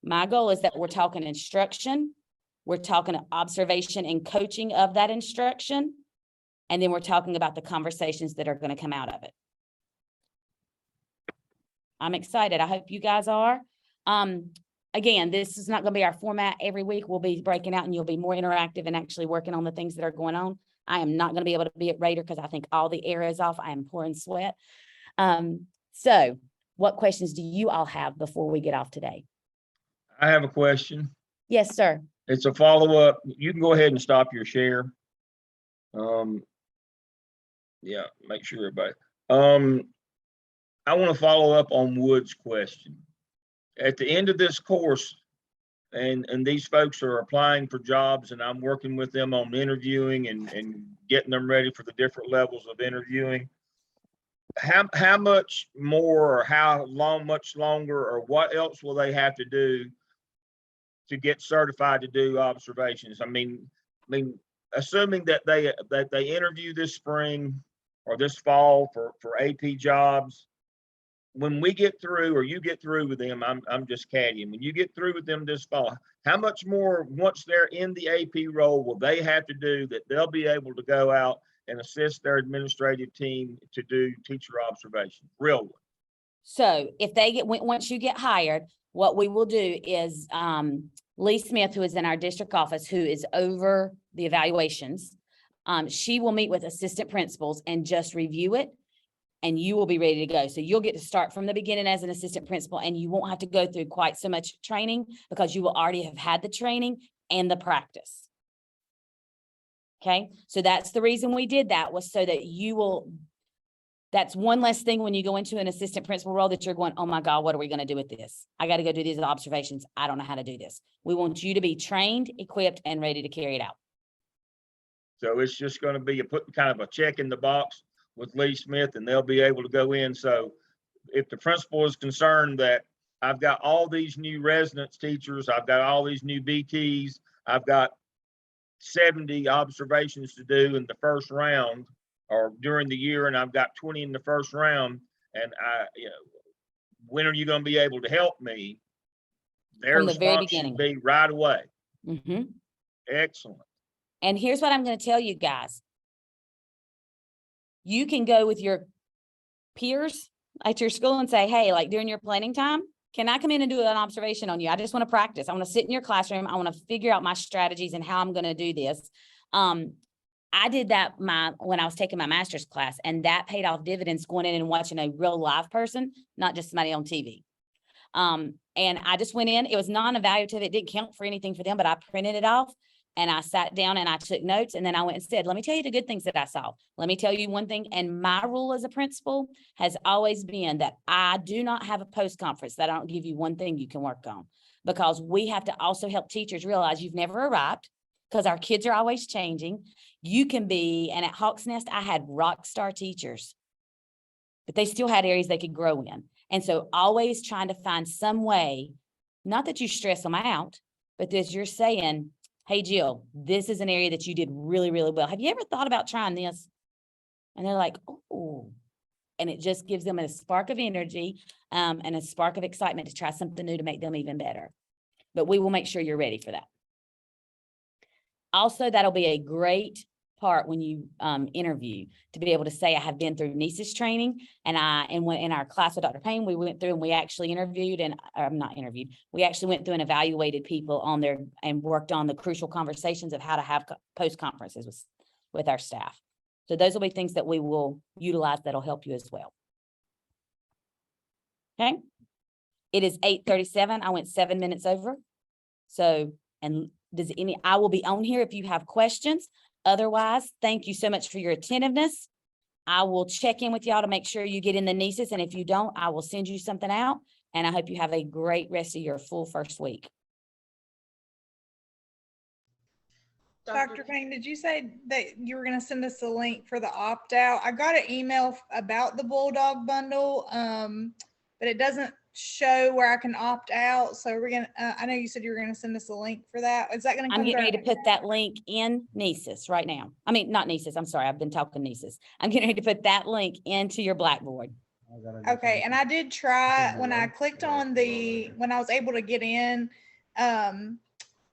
[SPEAKER 3] My goal is that we're talking instruction. We're talking observation and coaching of that instruction. And then we're talking about the conversations that are going to come out of it. I'm excited. I hope you guys are. Again, this is not going to be our format every week. We'll be breaking out and you'll be more interactive and actually working on the things that are going on. I am not going to be able to be at Raider because I think all the air is off. I am pouring sweat. So what questions do you all have before we get off today?
[SPEAKER 1] I have a question.
[SPEAKER 3] Yes, sir.
[SPEAKER 1] It's a follow-up. You can go ahead and stop your share. Yeah, make sure everybody. I want to follow up on Wood's question. At the end of this course, and these folks are applying for jobs and I'm working with them on interviewing and getting them ready for the different levels of interviewing. How much more or how long, much longer, or what else will they have to do to get certified to do observations? I mean, assuming that they interview this spring or this fall for AP jobs, when we get through or you get through with them, I'm just caddying. When you get through with them this fall, how much more, once they're in the AP role, will they have to do that they'll be able to go out and assist their administrative team to do teacher observations? Real one. So
[SPEAKER 3] if they once you get hired, what we will do is Lee Smith, who is in our district office, who is over the evaluations, she will meet with assistant principals and just review it. And you will be ready to go. So you'll get to start from the beginning as an assistant principal and you won't have to go through quite so much training because you will already have had the training and the practice. Okay. So that's the reason we did that, was so that you will, that's one less thing when you go into an assistant principal role that you're going, oh my God, what are we going to do with this? I got to go do these observations. I don't know how to do this. We want you to be trained, equipped, and ready to carry it out. So it's just going to be kind of a check in the box with Lee Smith and they'll be able to go in. So if the principal is concerned that I've got all these new residence teachers, I've got all these new BTs, I've got 70 observations to do in the first round or during the year, and I've got 20 in the first round, and when are you going to be able to help me? Their response should be right away. Mm-hmm. Excellent. And here's what I'm going to tell you guys. You can go with your peers at your school and say, hey, like during your planning time, can I come in and do an observation on you? I just want to practice. I want to sit in your classroom. I want to figure out my strategies and how I'm going to do this. I did that when I was taking my master's class, and that paid off dividends going in and watching a real live person, not just somebody on TV. And I just went in. It was non-evaluative. It didn't count for anything for them, but I printed it off. and I sat down and I took notes, and then I went and said, let me tell you the good things that I saw. Let me tell you one thing. And my rule as a principal has always been that I do not have a post-conference that I don't give you one thing you can work on, because we have to also help teachers realize you've never arrived, because our kids are always changing. You can be, and at Hawks Nest, I had rock star teachers, but they still had areas they could grow in. And so always trying to find some way, not that you stress them out, but that you're saying, hey, Jill, this is an area that you did really, really well. Have you ever thought about trying this? And they're like, oh, and it just gives them a spark of energy and a spark of excitement to try something new to make them even better. But we will make sure you're ready for that. Also, that'll be a great part when you interview, to be able to say, I have been through NESIS training, and when in our class with Dr. Payne, we went through and we actually interviewed, and not interviewed, we actually went through and evaluated people on their, and worked on the crucial conversations of how to have post conferences with our staff. So those will be things that we will utilize that'll help you as well. Okay. It is 8:37. I went 7 minutes over. So, and I will be on here if you have questions. Otherwise, thank you so much for your attentiveness. I will check in with y'all to make sure you get in the NESIS. And if you don't, I will send you something out. And I hope you have a great rest of your full first week.
[SPEAKER 7] Dr. Payne, did you say that you were going to send us a link for the opt-out? I got an email about the Bulldog bundle, but it doesn't show where I can opt out. So we're going to, I know you said you were going to send us a link for that. Is that going to come?
[SPEAKER 3] I'm getting ready to put that link in NESIS right now. I mean, not NESIS. I'm sorry. I've been talking NESIS. I'm getting ready to put that link into your Blackboard.
[SPEAKER 7] Okay. And I did try, when I clicked on when I was able to get in,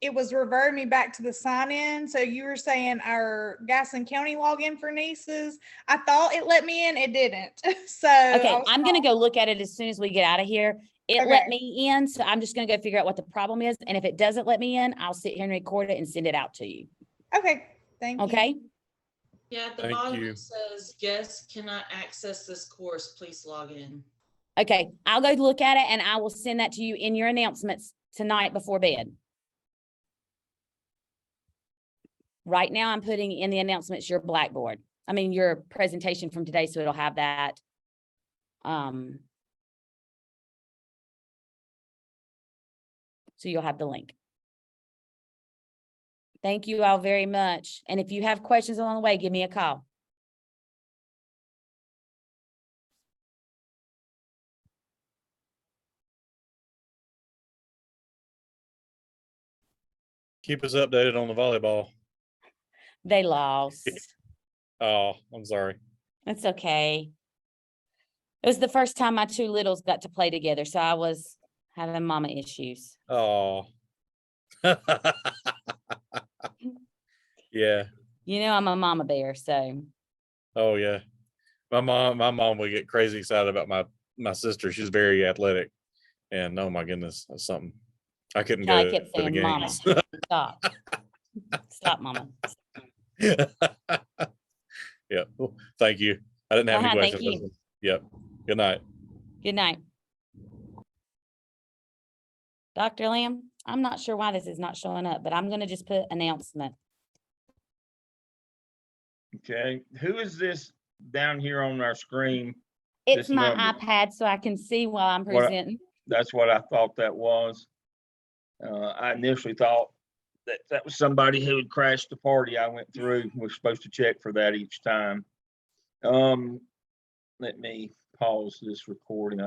[SPEAKER 7] it was reverting me back to the sign in. So you were saying our Gaston County login for NESIS. I thought it let me in, it didn't. So
[SPEAKER 3] okay, I'm going to go look at it as soon as we get out of here. It let me in, so I'm just going to go figure out what the problem is. And if it doesn't let me in, I'll sit here and record it and send it out to you.
[SPEAKER 7] Okay, thank you.
[SPEAKER 3] Okay.
[SPEAKER 2] Yeah, at the bottom it says guests cannot access this course. Please log in.
[SPEAKER 3] Okay, I'll go look at it and I will send that to you in your announcements tonight before bed. Right now, I'm putting in the announcements your Blackboard. I mean, your presentation from today, so it'll have that. So you'll have the link. Thank you all very much. And if you have questions along the way, give me a call.
[SPEAKER 5] Keep us updated on the volleyball.
[SPEAKER 3] They lost.
[SPEAKER 5] Oh, I'm sorry.
[SPEAKER 3] It's okay. It was the first time my two littles got to play together, so I was having mama issues.
[SPEAKER 5] Oh. Yeah.
[SPEAKER 3] You know, I'm a mama bear, so.
[SPEAKER 5] Oh yeah. My mom would get crazy excited about my sister. She's very athletic. And oh my goodness, that's something. I couldn't go
[SPEAKER 3] I kept
[SPEAKER 5] to the
[SPEAKER 3] saying, Mama,
[SPEAKER 5] games.
[SPEAKER 3] stop. Stop, Mama.
[SPEAKER 5] Yeah. Well, thank you. I didn't have any
[SPEAKER 3] Thank
[SPEAKER 5] questions.
[SPEAKER 3] you.
[SPEAKER 5] Yep. Good night.
[SPEAKER 3] Good night. Dr. Lamb, I'm not sure why this is not showing up, but I'm going to just put announcement.
[SPEAKER 1] Okay, who is this down here on our screen?
[SPEAKER 3] It's
[SPEAKER 1] This
[SPEAKER 3] my
[SPEAKER 1] number?
[SPEAKER 3] iPad, so I can see while I'm presenting.
[SPEAKER 1] That's what I thought that was. I initially thought that was somebody who had crashed the party I went through. We're supposed to check for that each time. Let me pause this recording.